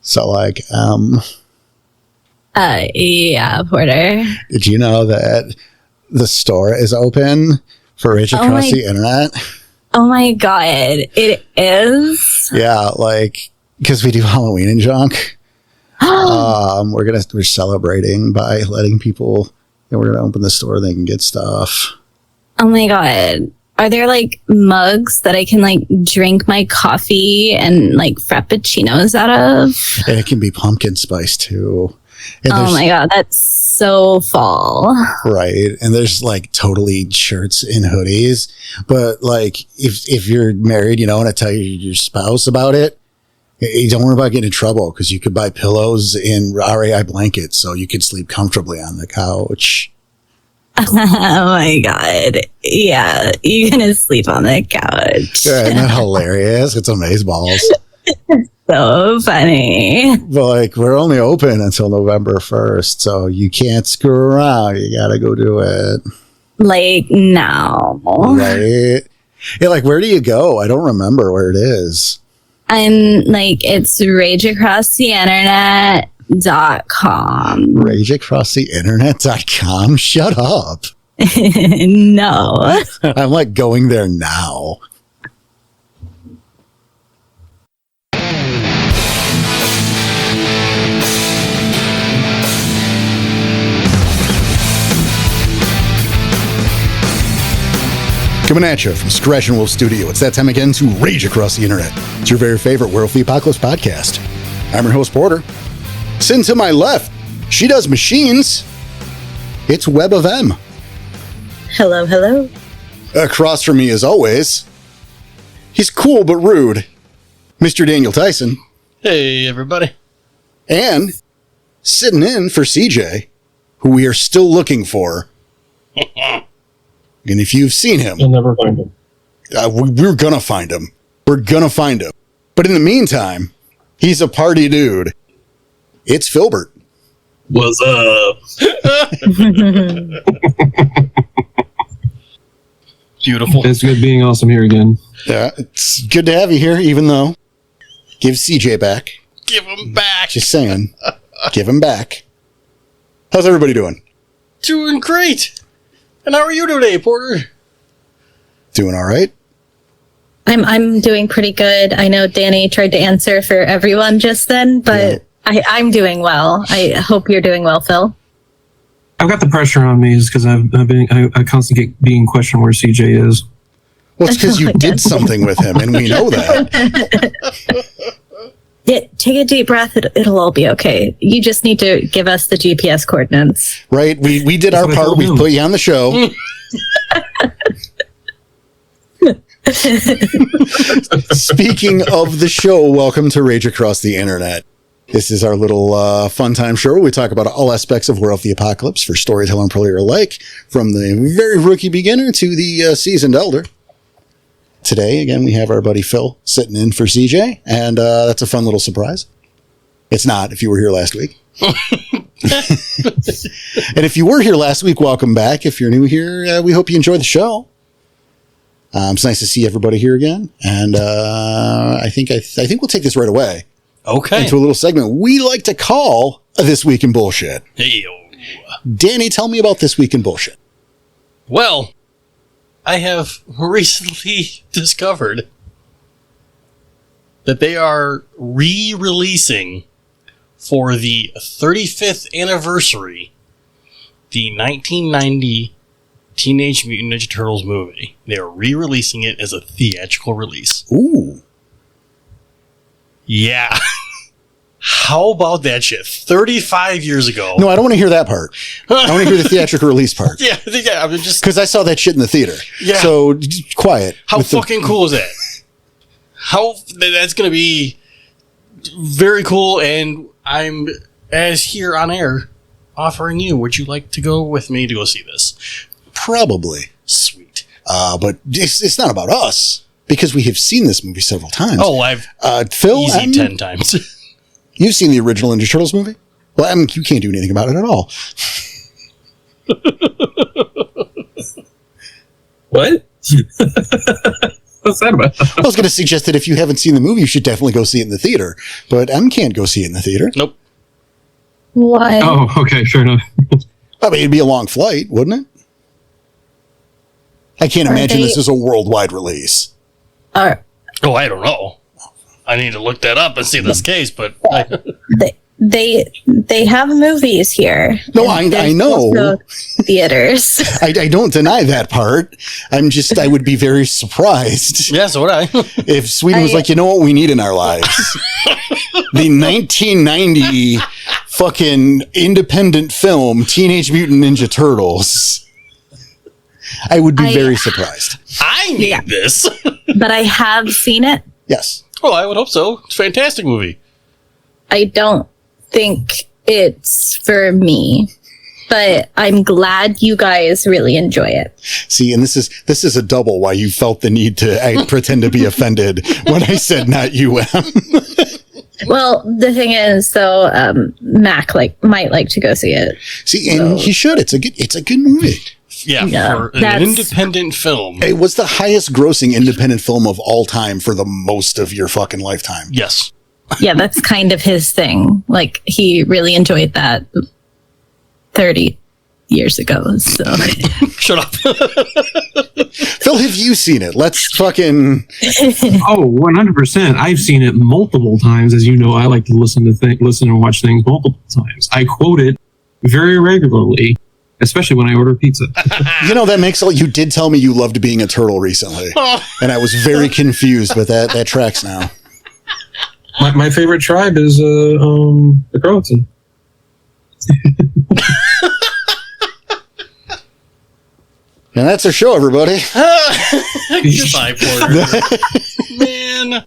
So, like, yeah, Porter. did you know that the store is open for Rage Across the Internet? Oh my God, it is? Yeah, like, because we do Halloween and junk. We're celebrating by letting people, we're going to open the store, they can get stuff. Oh my God. Are there like mugs that I can like drink my coffee and like frappuccinos out of? And it can be pumpkin spice too. And oh my God, that's so fall. Right. And there's like totally shirts and hoodies. But like if you're married, you know, and I tell your spouse about it, you don't worry about getting in trouble because you could buy pillows and RAI blankets so you could sleep comfortably on the couch. Oh my God. Yeah, you're going to sleep on the couch. Yeah, isn't that hilarious? It's amazeballs. So funny. But like, we're only open until November 1st, so you can't screw around. You got to go do it. Like now. Right? Yeah, like, where do you go? I don't remember where it is. I'm like, it's rageacrosstheinternet.com. Rageacrosstheinternet.com? Shut up. No. I'm like going there now. Coming at you from Scratch and Wolf Studio. It's that time again to Rage Across the Internet. It's your very favorite World of the Apocalypse podcast. I'm your host, Porter. Sitting to my left, she does machines. It's Web of M. Hello, hello. Across from me, as always, he's cool but rude, Mr. Daniel Tyson. Hey, everybody. And sitting in for CJ, who we are still looking for. And if you've seen him, you'll never find him. We're gonna find him. We're gonna find him. But in the meantime, he's a party dude. It's Filbert. What's up? Beautiful. It's good being awesome here again. Yeah, it's good to have you here, even though give CJ back. Give him back. Just saying. Give him back. How's everybody doing? Doing great. And how are you today, Porter? Doing all right. I'm doing pretty good. I know Danny tried to answer for everyone just then, but yeah. I'm doing well. I hope you're doing well, Phil. I've got the pressure on me because I constantly get being questioned where CJ is. Well, it's because you did something with him, and we know that. Yeah, take a deep breath. It'll all be okay. You just need to give us the GPS coordinates. Right. We did our part. We put you on the show. Speaking of the show, welcome to Rage Across the Internet. This is our little fun time show where we talk about all aspects of World of the Apocalypse for storyteller and player alike, from the very rookie beginner to the seasoned elder. Today, again, we have our buddy Phil sitting in for CJ, and that's a fun little surprise. It's not if you were here last week. And if you were here last week, welcome back. If you're new here, we hope you enjoy the show. It's nice to see everybody here again, and I think we'll take this right away. Okay. Into a little segment we like to call This Week in Bullshit. Hey-o. Danny, tell me about This Week in Bullshit. Well, I have recently discovered that they are re-releasing for the 35th anniversary the 1990 Teenage Mutant Ninja Turtles movie. They are re-releasing it as a theatrical release. Ooh. Yeah. How about that shit? 35 years ago. No, I don't want to hear that part. I want to hear the theatrical release part. Yeah, I mean, just because I saw that shit in the theater. Yeah. So quiet. How fucking cool is that? That's going to be very cool, and I'm, as here on air, offering you, would you like to go with me to go see this? Probably. Sweet. But it's not about us, because we have seen this movie several times. Oh, I've Phil, easy 10 times. You've seen the original Ninja Turtles movie? Well, I mean, you can't do anything about it at all. What? What's that about? I was going to suggest that if you haven't seen the movie, you should definitely go see it in the theater. But M can't go see it in the theater. Nope. Why? Oh, okay, sure enough. I mean, it'd be a long flight, wouldn't it? I can't imagine this is a worldwide release. Are Oh, I don't know. I need to look that up and see this case, but they have movies here. No, And I there's know. also theaters. I don't deny that part. I would be very surprised yeah, so would I. if Sweden was like, you know what we need in our lives? The 1990 fucking independent film, Teenage Mutant Ninja Turtles. I would be very surprised. I need this. But I have seen it. Yes. Well, I would hope so. It's a fantastic movie. I don't think it's for me, but I'm glad you guys really enjoy it. See, and this is a double why you felt the need to pretend to be offended when I said not you, M. Well, the thing is, though, Mac might like to go see it. See, and he should. It's a good movie. Yeah, for an independent film. It was the highest grossing independent film of all time for the most of your fucking lifetime. Yes. Yeah, that's kind of his thing. Like, he really enjoyed that 30 years ago. So Shut up. Phil, have you seen it? Let's fucking... Oh, 100%. I've seen it multiple times. As you know, I like to listen and watch things multiple times. I quote it very regularly, especially when I order pizza. You know, that makes you did tell me you loved being a turtle recently. And I was very confused, but that tracks now. My favorite tribe is the Croatan. And that's our show, everybody. Goodbye, Porter. Man.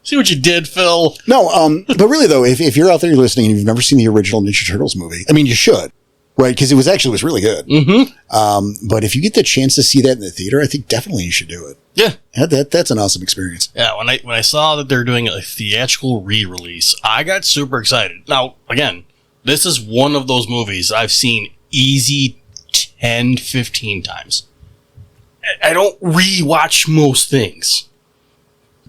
See what you did, Phil. No, but really, though, if you're out there listening and you've never seen the original Ninja Turtles movie, I mean, you should. Right, because it was really good. Mm-hmm. But if you get the chance to see that in the theater, I think definitely you should do it. Yeah, that's an awesome experience. yeah. When I saw that they're doing a theatrical re-release, I got super excited. Now, again, this is one of those movies I've seen easy 10, 15 times. I don't re-watch most things.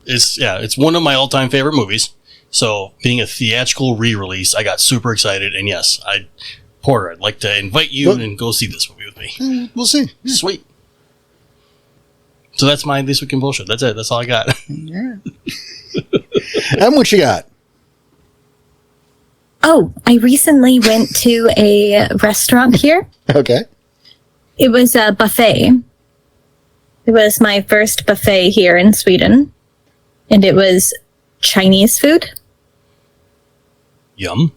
It's one of my all-time favorite movies. So, being a theatrical re-release, I got super excited, and yes, Porter, I'd like to invite you and go see this movie with me. We'll see. Yeah. Sweet. So that's my This Week in Bullshit. That's it. That's all I got. Yeah. And what you got? Oh, I recently went to a restaurant here. Okay. It was a buffet. It was my first buffet here in Sweden. And it was Chinese food. Yum.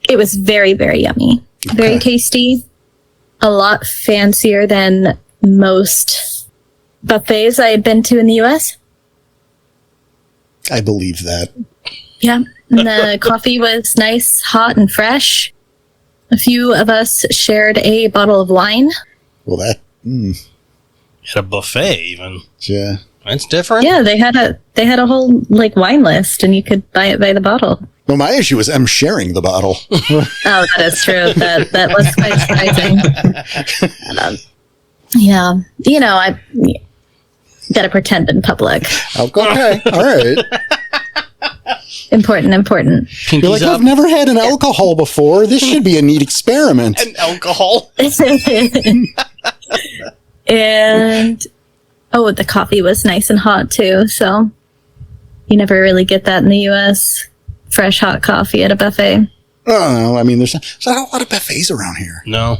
It was very, very yummy. Okay. Very tasty. A lot fancier than most buffets I had been to in the US. I believe that. Yeah. And the coffee was nice, hot, and fresh. A few of us shared a bottle of wine. Well, At a buffet, even. Yeah. That's different. Yeah, they had a whole wine list, and you could buy it by the bottle. Well, my issue is I'm sharing the bottle. Oh, that is true. That was quite surprising. Yeah, I gotta pretend in public. Okay, all right. Important. Pinkies You're like, up. I've never had an alcohol before. This should be a neat experiment. And alcohol. And the coffee was nice and hot too. So you never really get that in the U.S. Fresh hot coffee at a buffet. Oh, I mean, there's not a lot of buffets around here. No.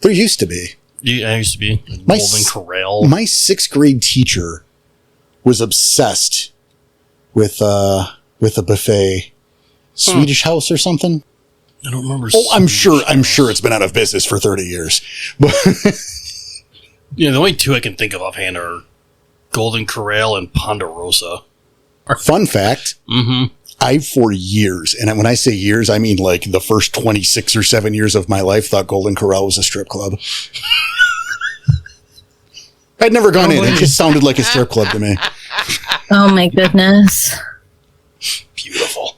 There used to be. I used to be. My Golden Corral. My 6th grade teacher was obsessed with a buffet, Swedish House or something. I don't remember. Oh, I'm sure it's been out of business for 30 years. But Yeah, the only two I can think of offhand are Golden Corral and Ponderosa. fun fact, I for years, and when I say years, I mean like the first 26 or 7 years of my life, thought Golden Corral was a strip club. I'd never gone in. It just sounded like a strip club to me. Oh my goodness. Beautiful.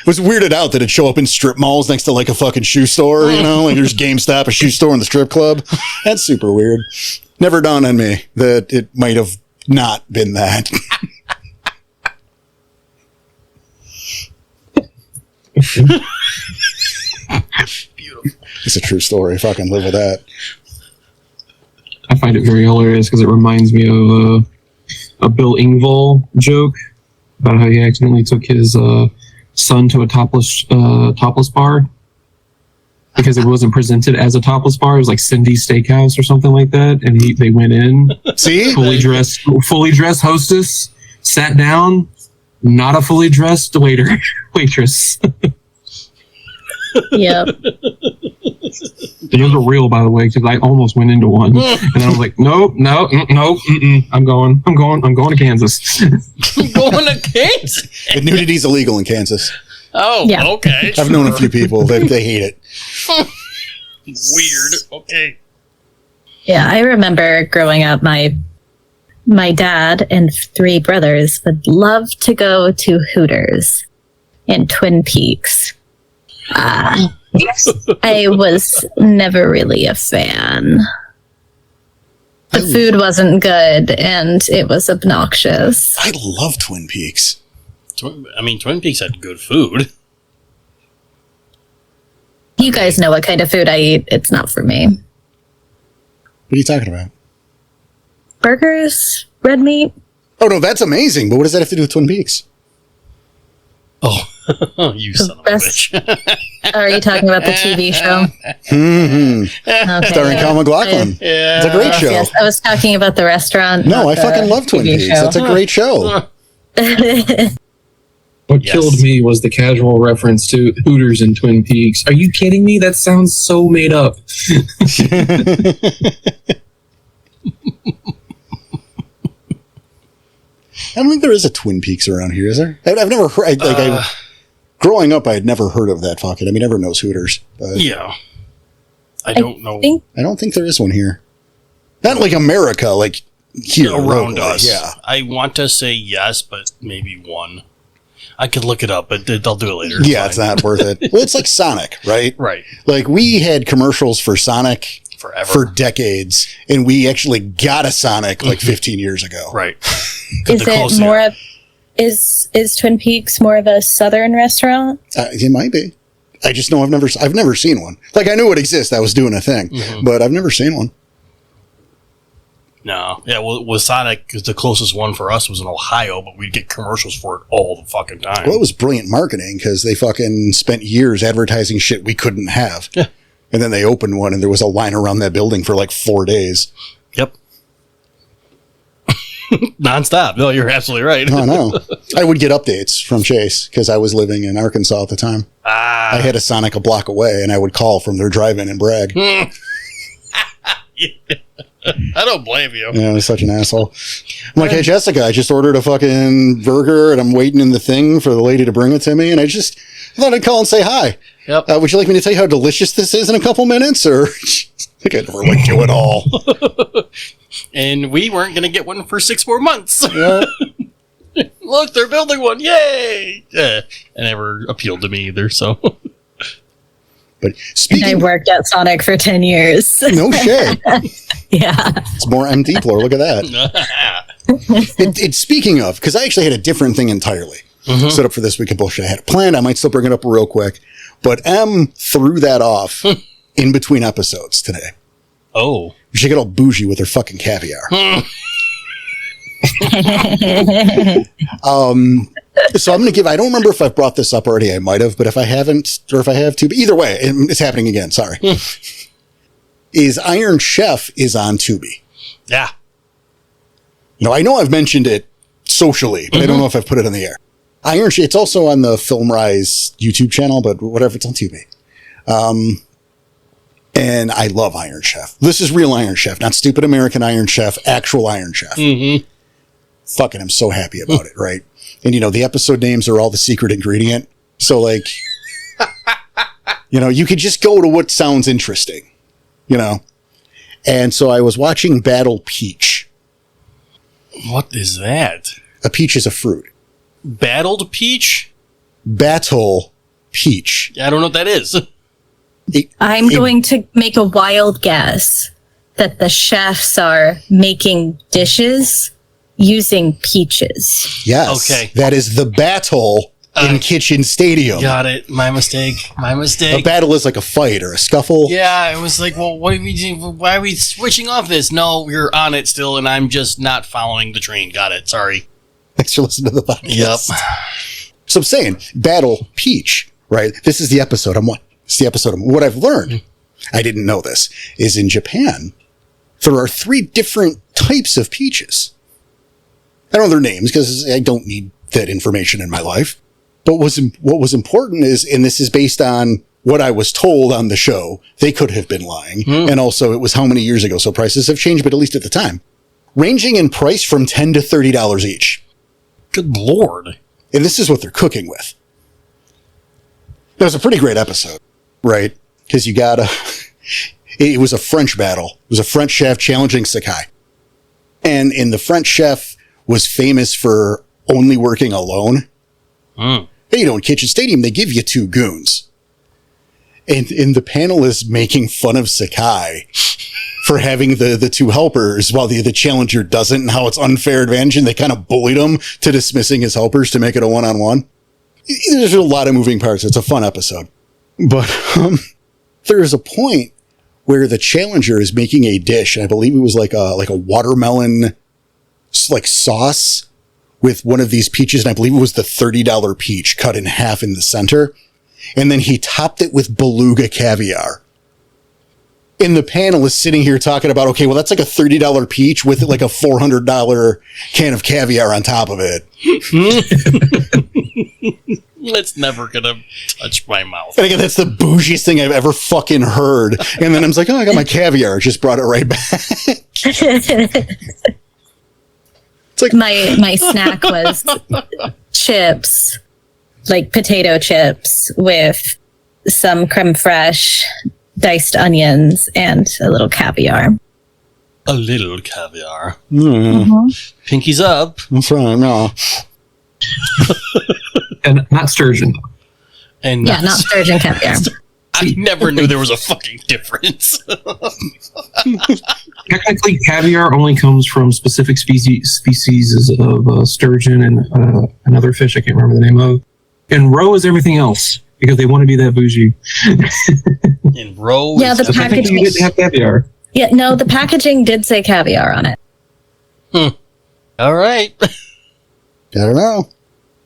Was weirded out that it'd show up in strip malls next to like a fucking shoe store, like there's GameStop, a shoe store, and the strip club. That's super weird. Never dawned on me that it might have not been that. Beautiful. It's a true story. Fucking live with that. I find it very hilarious because it reminds me of a Bill Engvall joke about how he accidentally took his son to a topless bar because it wasn't presented as a topless bar. It was like Cindy's Steakhouse or something like that, and they went in. See, fully dressed hostess sat down, not a fully dressed waitress. Yep. Those are real, by the way, because I almost went into one, and I was like, no, I'm going to Kansas. Going to Kansas? but nudity's illegal in Kansas. Oh, Yeah. okay. I've known a few people that they hate it. Weird. Okay. Yeah, I remember growing up, my dad and 3 brothers would love to go to Hooters in Twin Peaks. I was never really a fan. The food wasn't good, and it was obnoxious. I love Twin Peaks. Twin Peaks had good food. You guys know what kind of food I eat. It's not for me. What are you talking about? Burgers, red meat. Oh, no, that's amazing. But what does that have to do with Twin Peaks? Oh, you son of a bitch. Are you talking about the TV show? Mm-hmm. Okay. Starring Kyle MacLachlan. Yeah. It's a great show. Yes, I was talking about the restaurant. No, not I fucking the love Twin TV Peaks. show. That's a great show. What Yes. killed me was the casual reference to Hooters and Twin Peaks. Are you kidding me? That sounds so made up. I don't think there is a Twin Peaks around here, is there? I've never heard. Growing up, I had never heard of that fucking. I mean, everyone knows Hooters. But Yeah. I don't know. I don't think there is one here. Not like America, like here Around locally. us. Yeah. I want to say yes, but maybe one. I could look it up, but I'll do it later. Yeah, it's not worth it. Well, it's like Sonic, right? Right. Like we had commercials for Sonic Forever. for decades, and we actually got a Sonic like 15 years ago. Right. Is it more of is Twin Peaks more of a southern restaurant? It might be. I just know I've never seen one. Like I knew it exists. I was doing a thing, but I've never seen one. No. Yeah, well, with Sonic, the closest one for us was in Ohio, but we'd get commercials for it all the fucking time. Well, it was brilliant marketing because they fucking spent years advertising shit we couldn't have. Yeah. And then they opened one and there was a line around that building for like 4 days. Yep. Nonstop. No, you're absolutely right. Oh, no. I would get updates from Chase because I was living in Arkansas at the time. I had a Sonic a block away and I would call from their drive-in and brag. I don't blame you. Yeah, I was such an asshole. I'm like, hey, Jessica, I just ordered a fucking burger and I'm waiting in the thing for the lady to bring it to me. And I thought I'd call and say hi. Yep. Would you like me to tell you how delicious this is in a couple minutes? Or I think I'd never like do it all. And we weren't going to get one for 6 more months. Yeah. Look, they're building one. Yay. It never appealed to me either, so. But And I speaking, worked at Sonic for 10 years. no shit. Yeah. It's more MD floor. Look at that. It's speaking of, because I actually had a different thing entirely set up for this week of bullshit. I had it planned. I might still bring it up real quick. But M threw that off in between episodes today. Oh. She got all bougie with her fucking caviar. So I'm going to give, I don't remember if I've brought this up already. I might have, but if I haven't, or if I have to, but either way, it's happening again. Sorry. Is Iron Chef is on Tubi. Yeah. You know, I know I've mentioned it socially, but I don't know if I've put it on the air. Iron Chef, it's also on the FilmRise YouTube channel, but whatever, it's on Tubi. And I love Iron Chef. This is real Iron Chef, not stupid American Iron Chef, actual Iron Chef. Fucking, I'm so happy about it, right? And, you know, the episode names are all the secret ingredient. So, like, you know, you could just go to what sounds interesting, you know? And so I was watching Battle Peach. What is that? A peach is a fruit. Battled peach? Battle Peach. I don't know what that is. I'm going to make a wild guess. that the chefs are making dishes using peaches. Yes. Okay. That is the battle in Kitchen Stadium. Got it. My mistake. A battle is like a fight or a scuffle. Yeah, it was like, well, what are we doing? Why are we switching off this? No, you're on it still, and I'm just not following the train. Got it. Sorry. Thanks for listening to the podcast. Yep. So I'm saying, battle peach, right? This is the episode I'm on. It's the episode. What I've learned, I didn't know this, is in Japan, there are 3 different types of peaches. I don't know their names because I don't need that information in my life. But what was important is, and this is based on what I was told on the show, they could have been lying. And also it was how many years ago, so prices have changed, but at least at the time. Ranging in price from $10 to $30 each. Good Lord. And this is what they're cooking with. It was a pretty great episode, right? Because you got it was a French battle. It was a French chef challenging Sakai. And the French chef was famous for only working alone. Hey, in Kitchen Stadium, they give you 2 goons. And the panel is making fun of Sakai for having the 2 helpers while the challenger doesn't, and how it's unfair advantage, and they kind of bullied him to dismissing his helpers to make it a one-on-one. There's a lot of moving parts. It's a fun episode. But there is a point where the challenger is making a dish, and I believe it was like a watermelon like sauce with one of these peaches, and I believe it was the $30 peach cut in half in the center. And then he topped it with beluga caviar. And the panel is sitting here talking about, okay, well, that's like a $30 peach with like a $400 can of caviar on top of it. It's never gonna touch my mouth. And again, that's the bougiest thing I've ever fucking heard. And then I was like, oh, I got my caviar. Just brought it right back. It's like My snack was chips, like potato chips with some creme fraiche, diced onions, and a little caviar. A little caviar. Mm-hmm. Pinkies up. That's right, no. And not sturgeon. And Yeah, not sturgeon caviar. I never knew there was a fucking difference. Technically, caviar only comes from specific species of sturgeon and another fish I can't remember the name of. And roe is everything else because they want to be that bougie. And roe. Yeah, the So technically packaging. you didn't have caviar. Yeah, no, the packaging did say caviar on it. All right. I don't know.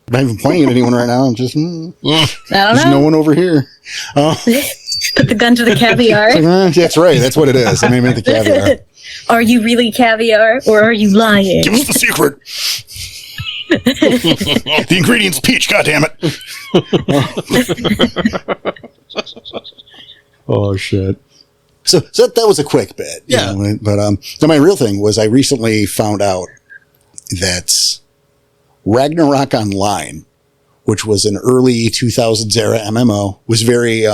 I'm not even pointing at anyone right now. I'm just, I don't there's know. no one over here. Put the gun to the caviar. That's right. That's what it is. I meant the caviar. Are you really caviar or are you lying? Give us the secret. The ingredient's peach, goddammit. Oh, shit. So that was a quick bit. Yeah. You know, but so my real thing was I recently found out that Ragnarok Online, which was an early 2000s era MMO, was very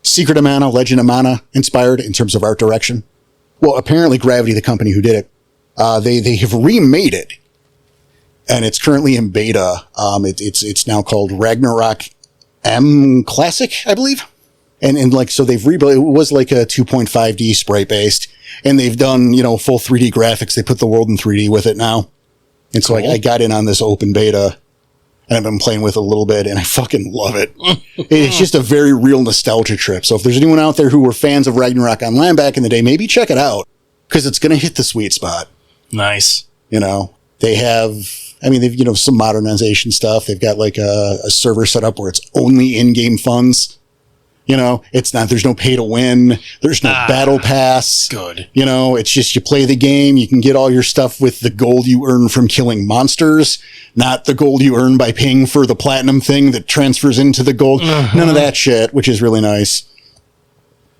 Secret of Mana, Legend of Mana inspired in terms of art direction. Well, apparently Gravity, the company who did it, they have remade it, and it's currently in beta. It's now called Ragnarok M Classic, I believe. And like, so they've rebuilt, it was like a 2.5D sprite based, and they've done, full 3D graphics. They put the world in 3D with it now. And so I got in on this open beta, and I've been playing with it a little bit, and I fucking love it. It's just a very real nostalgia trip. So if there's anyone out there who were fans of Ragnarok Online back in the day, maybe check it out, because it's going to hit the sweet spot. Nice. They have, they've, some modernization stuff. They've got like a server set up where it's only in-game funds. It's not, there's no pay to win. There's no battle pass. Good. It's just you play the game. You can get all your stuff with the gold you earn from killing monsters, not the gold you earn by paying for the platinum thing that transfers into the gold. None of that shit, which is really nice.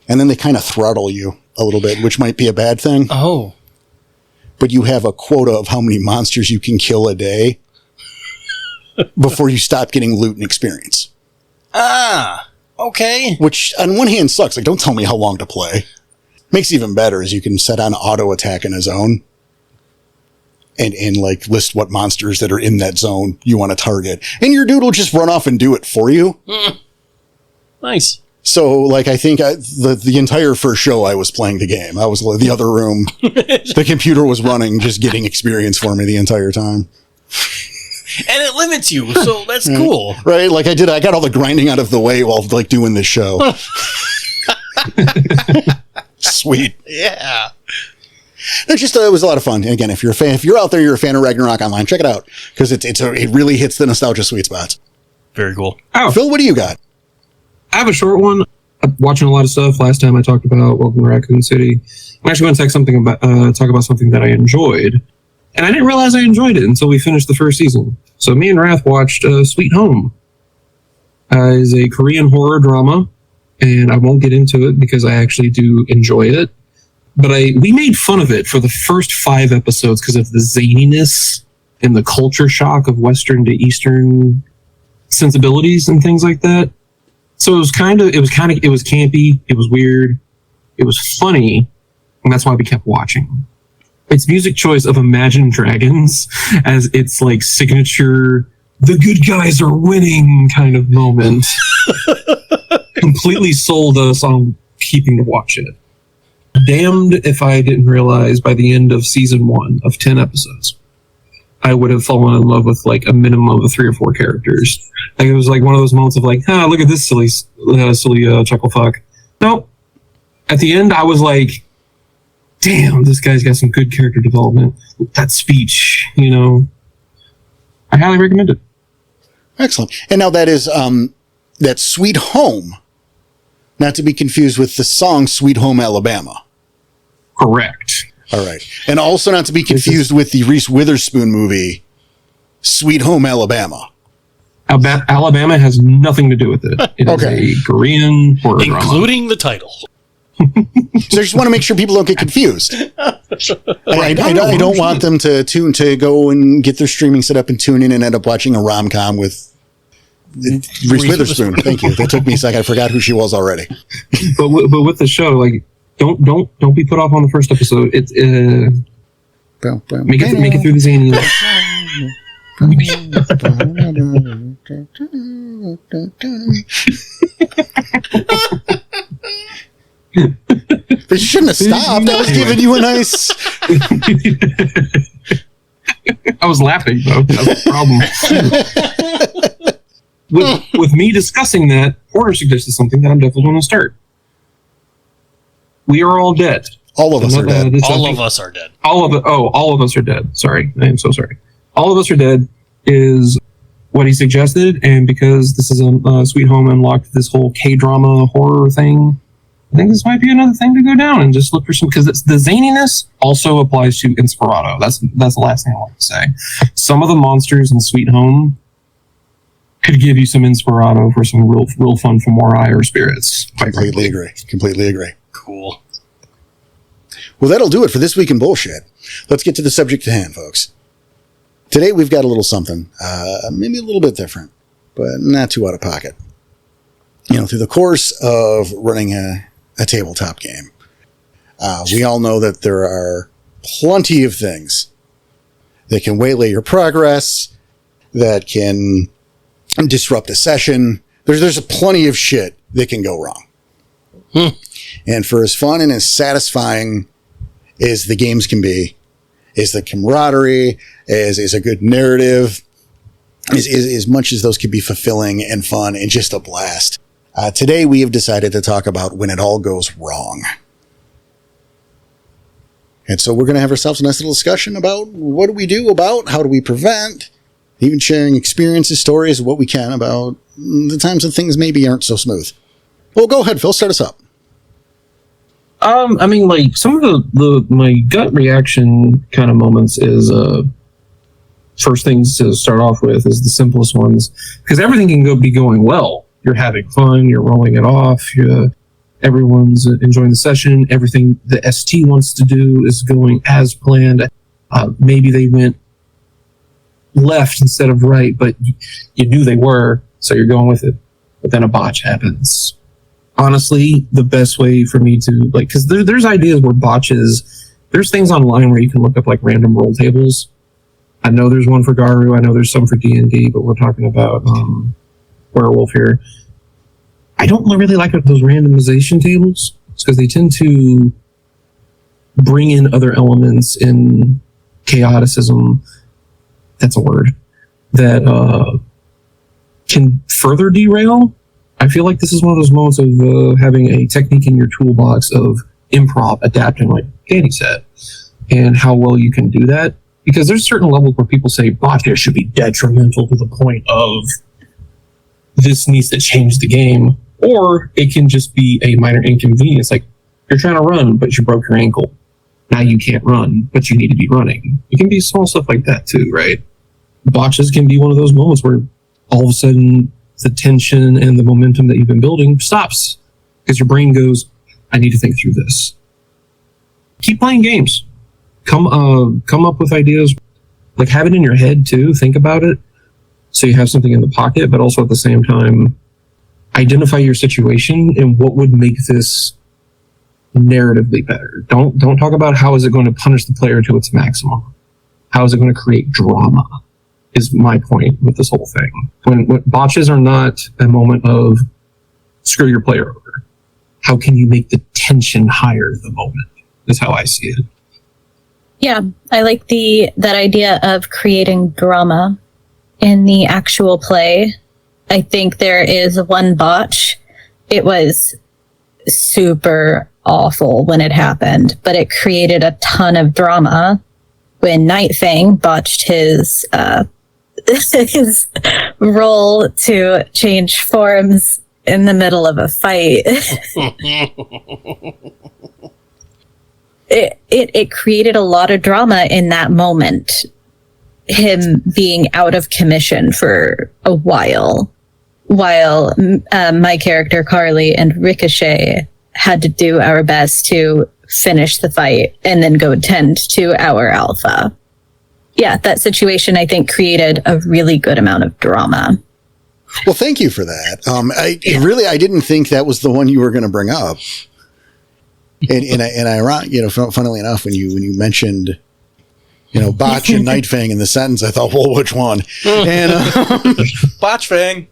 And then they kind of throttle you a little bit, which might be a bad thing. Oh. But you have a quota of how many monsters you can kill a day before you stop getting loot and experience. Okay. Which on one hand sucks. Like, don't tell me how long to play. Makes it even better is you can set on auto attack in a zone and like list what monsters that are in that zone you want to target. And your dude will just run off and do it for you. Nice. So, like, I think the entire first show I was playing the game. I was in the other room. The computer was running, just getting experience for me the entire time. And it limits you, so that's cool. Right? Like, I got all the grinding out of the way while, like, doing this show. Sweet. Yeah. It was a lot of fun. And again, if you're out there, you're a fan of Ragnarok Online, check it out. Because it really hits the nostalgia sweet spots. Very cool. Oh, Phil, what do you got? I have a short one. I'm watching a lot of stuff. Last time I talked about Welcome to Raccoon City. I'm actually going to talk about something that I enjoyed. And I didn't realize I enjoyed it until we finished the first season. So me and Wrath watched Sweet Home. It's a Korean horror drama. And I won't get into it because I actually do enjoy it. But we made fun of it for the first 5 episodes because of the zaniness and the culture shock of Western to Eastern sensibilities and things like that. So it was campy, it was weird, it was funny, and that's why we kept watching. Its music choice of Imagine Dragons as its like signature, the good guys are winning kind of moment completely sold us on keeping to watch it. Damned if I didn't realize by the end of season 1 of 10 episodes, I would have fallen in love with like a minimum of 3 or 4 characters. Like it was like one of those moments of like, look at this silly chuckle fuck. Nope. At the end, I was like, damn, this guy's got some good character development. That speech, I highly recommend it. Excellent. And now that is that Sweet Home, not to be confused with the song Sweet Home Alabama. Correct. All right. And also not to be confused with the Reese Witherspoon movie, Sweet Home Alabama. Alabama has nothing to do with it. It is a Korean horror drama. Including the title. So I just want to make sure people don't get confused. I don't want them to go and get their streaming set up and tune in and end up watching a rom-com with Reese Witherspoon. Thank you. That took me a second. I forgot who she was already. But with the show, like, don't be put off on the first episode. It's make it through the zany. But you shouldn't have stopped. I was giving you a nice. I was laughing though. That's the problem. With me discussing that, Porter suggested something that I'm definitely going to start. We Are All Dead. All of us are dead. All of us are dead. All of us are dead. Sorry. I am so sorry. All of Us Are Dead is what he suggested, and because this is a Sweet Home unlocked this whole K-drama horror thing, I think this might be another thing to go down and just look for some, because the zaniness also applies to Inspirato. That's the last thing I want to say. Some of the monsters in Sweet Home could give you some Inspirato for some real fun Femori or spirits. Completely agree. Cool. Well, that'll do it for this week in bullshit. Let's get to the subject at hand, folks. Today we've got a little something, maybe a little bit different, but not too out of pocket. Through the course of running a tabletop game, we all know that there are plenty of things that can waylay your progress, that can disrupt a session. There's plenty of shit that can go wrong. And for as fun and as satisfying as the games can be, is the camaraderie, is a good narrative, is as much as those can be fulfilling and fun and just a blast. Today we have decided to talk about when it all goes wrong. And so we're going to have ourselves a nice little discussion about what do we do about, how do we prevent, even sharing experiences, stories, what we can about the times when things maybe aren't so smooth. Well, go ahead, Phil, start us up. Some of my gut reaction kind of moments is first things to start off with is the simplest ones, because everything can be going well. You're having fun, you're rolling it off, everyone's enjoying the session, everything the ST wants to do is going as planned. Maybe they went left instead of right, but you knew they were, so you're going with it. But then a botch happens. Honestly, the best way for me to, because there's ideas where botches, there's things online where you can look up like random roll tables. I know there's one for Garu, I know there's some for D&D, but we're talking about Werewolf here. I don't really like those randomization tables because they tend to bring in other elements in chaoticism. That's a word that can further derail. I feel like this is one of those moments of having a technique in your toolbox of improv, adapting, like Danny said, and how well you can do that. Because there's certain levels where people say botches should be detrimental to the point of this needs to change the game, or it can just be a minor inconvenience. Like you're trying to run, but you broke your ankle. Now you can't run, but you need to be running. It can be small stuff like that too, right? Botches can be one of those moments where all of a sudden the tension and the momentum that you've been building stops because your brain goes, I need to think through this. Keep playing games. Come up with ideas. Like have it in your head too. Think about it. So you have something in the pocket, but also at the same time, identify your situation and what would make this narratively better. Don't talk about how is it going to punish the player to its maximum. How is it going to create drama? Is my point with this whole thing. When botches are not a moment of screw your player over. How can you make the tension higher the moment? Is how I see it. Yeah, I like that idea of creating drama in the actual play. I think there is one botch. It was super awful when it happened, but it created a ton of drama when Night Fang botched his his role to change forms in the middle of a fight. It created a lot of drama in that moment. Him being out of commission for a while my character Carly and Ricochet had to do our best to finish the fight and then go tend to our alpha. Yeah, that situation I think created a really good amount of drama. Well, thank you for that. I didn't think that was the one you were going to bring up. And I, funnily enough, when you mentioned, Botch and Night Fang in the sentence, I thought, well, which one? And Botch Fang.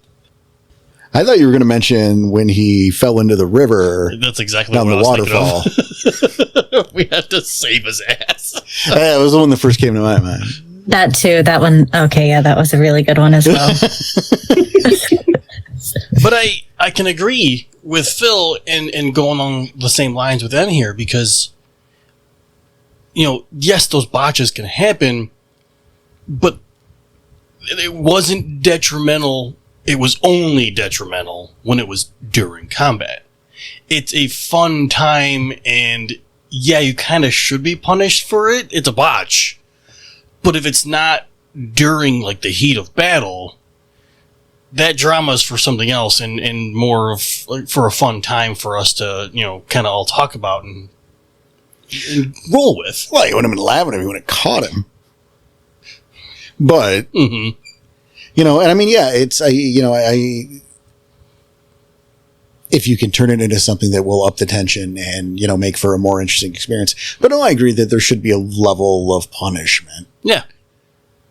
I thought you were going to mention when he fell into the river. That's exactly down what the I was waterfall. We had to save his ass. That was the one that first came to my mind. That too. That one. Okay, yeah, that was a really good one as well. But I can agree with Phil and going on the same lines with them here because, yes, those botches can happen, but it wasn't detrimental. It was only detrimental when it was during combat. It's a fun time, and yeah, you kind of should be punished for it. It's a botch. But if it's not during, like, the heat of battle, that drama is for something else and more of for a fun time for us to, kind of all talk about and roll with. Well, you wouldn't have been laughing at me when it caught him. But... Mm-hmm. And I mean, yeah, it's, if you can turn it into something that will up the tension and, make for a more interesting experience. But no, I agree that there should be a level of punishment. Yeah.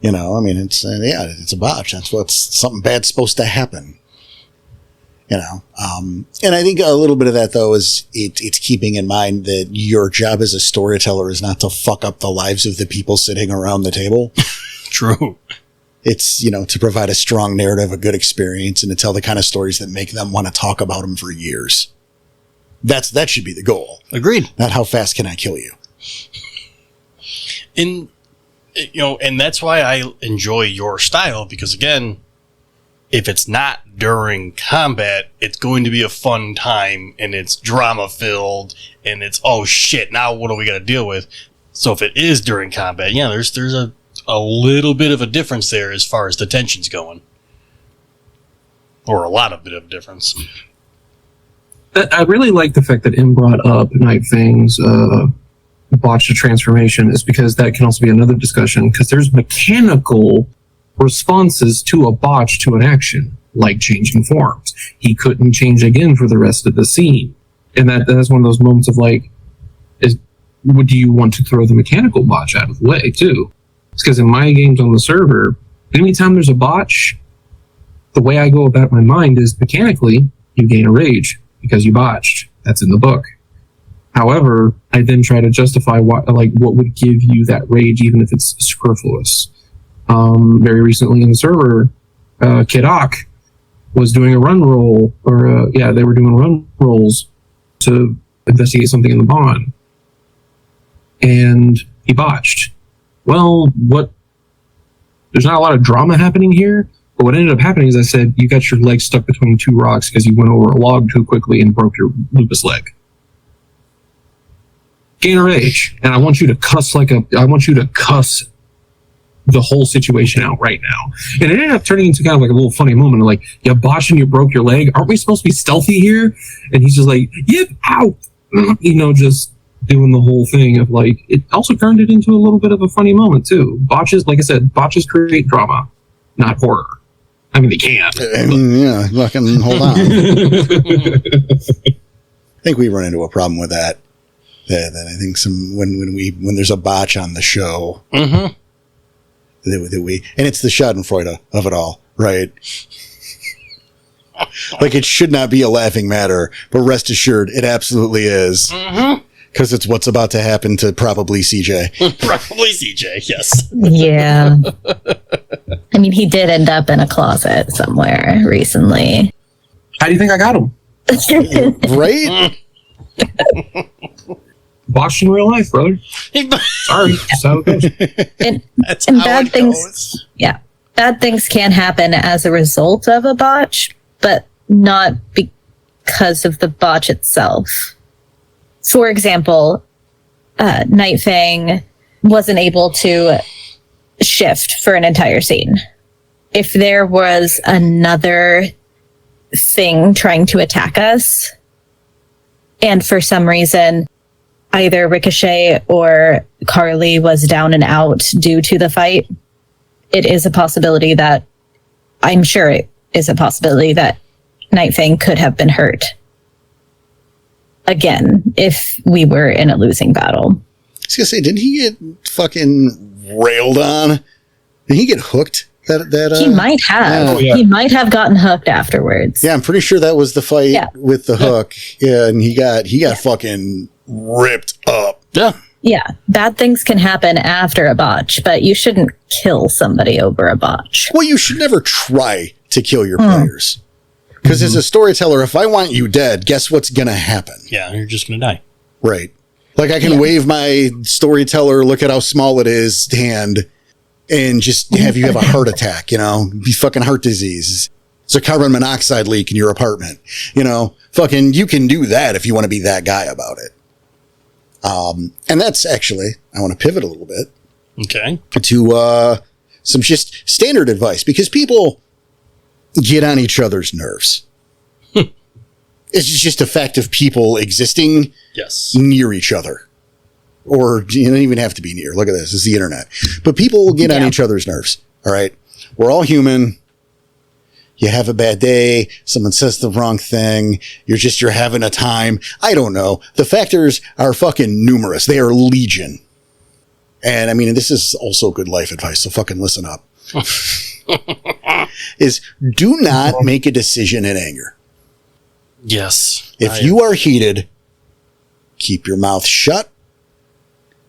I mean, it's a botch. That's something bad's supposed to happen. And I think a little bit of that, though, is it's keeping in mind that your job as a storyteller is not to fuck up the lives of the people sitting around the table. True. It's, to provide a strong narrative, a good experience, and to tell the kind of stories that make them want to talk about them for years. That should be the goal. Agreed. Not how fast can I kill you. And that's why I enjoy your style, because again, if it's not during combat, it's going to be a fun time and it's drama filled and it's, oh shit, now what are we going to deal with? So if it is during combat, yeah, there's a little bit of a difference there as far as the tension's going. Or a lot of bit of a difference. I really like the fact that M brought up Night Fang's botched transformation is because that can also be another discussion because there's mechanical responses to a botch to an action, like changing forms. He couldn't change again for the rest of the scene. And that's one of those moments of like, do you want to throw the mechanical botch out of the way too? It's because in my games on the server, anytime there's a botch, the way I go about my mind is mechanically, you gain a rage because you botched. That's in the book. However, I then try to justify what would give you that rage, even if it's superfluous. Very recently in the server, Kid Ock was doing a run roll, they were doing run rolls to investigate something in the bond, and he botched. Well, there's not a lot of drama happening here, but what ended up happening is I said, you got your leg stuck between two rocks because you went over a log too quickly and broke your lupus leg. Gain a rage, and I want you to cuss the whole situation out right now. And it ended up turning into kind of like a little funny moment of like, you botched and you broke your leg. Aren't we supposed to be stealthy here? And he's just like, yep, ow. Just doing the whole thing of like, it also turned it into a little bit of a funny moment too. Botches, like I said, botches create drama, not horror. I mean, they can. Yeah, fucking hold on. I think we run into a problem with that. That I think when there's a botch on the show, that we, and it's the Schadenfreude of it all, right? Like, it should not be a laughing matter, but rest assured, it absolutely is. Because it's what's about to happen to probably CJ. Probably CJ, yes. Yeah. I mean, he did end up in a closet somewhere recently. How do you think I got him? Right? Botched in real life, brother. Sorry. That's how it goes. That's and how bad it things, goes. yeah, bad things can happen as a result of a botch, but not because of the botch itself. For example, Night Fang wasn't able to shift for an entire scene. If there was another thing trying to attack us, and for some reason either Ricochet or Carly was down and out due to the fight, it is a possibility that, I'm sure it is a possibility that Night Fang could have been hurt again if we were in a losing battle. I was gonna say, didn't he get fucking railed on? Did he get hooked? He might have. Yeah. He might have gotten hooked afterwards. Yeah, I'm pretty sure that was the fight with the hook. Yeah, and he got fucking ripped up. Yeah. Yeah, bad things can happen after a botch, but you shouldn't kill somebody over a botch. Well, you should never try to kill your players. Because as a storyteller, if I want you dead, guess what's going to happen? Yeah, you're just going to die. Right. Like, I can wave my storyteller, look at how small it is, hand, and just have you have a heart attack, be fucking heart disease. It's a carbon monoxide leak in your apartment. Fucking, you can do that if you want to be that guy about it. And that's actually, I want to pivot a little bit. Okay. To some just standard advice, because people get on each other's nerves. It's just a fact of people existing near each other. Or you don't even have to be near. Look at this. It's the internet. But people will get on each other's nerves. All right. We're all human. You have a bad day. Someone says the wrong thing. You're having a time. I don't know. The factors are fucking numerous. They are legion. And I mean, this is also good life advice. So fucking listen up. Is do not make a decision in anger. Yes. If you are heated, keep your mouth shut.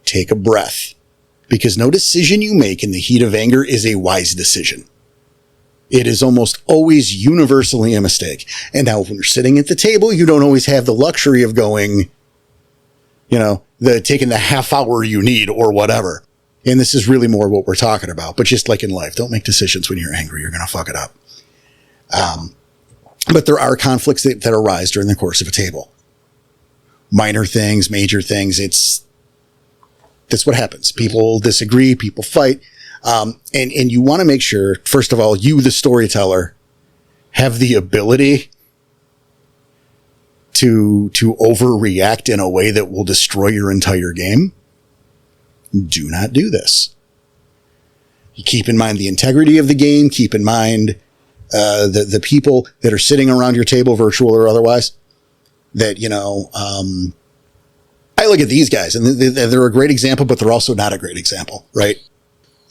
Take a breath. Because no decision you make in the heat of anger is a wise decision. It is almost always universally a mistake. And now when you're sitting at the table, you don't always have the luxury of going, taking the half hour you need or whatever. And this is really more what we're talking about. But just like in life, don't make decisions when you're angry. You're going to fuck it up. But there are conflicts that arise during the course of a table. Minor things, major things. That's what happens. People disagree. People fight. And you want to make sure, first of all, you, the storyteller, have the ability to overreact in a way that will destroy your entire game. Do not do this. You keep in mind the integrity of the game. Keep in mind the people that are sitting around your table, virtual or otherwise, that, I look at these guys and they're a great example, but they're also not a great example, right?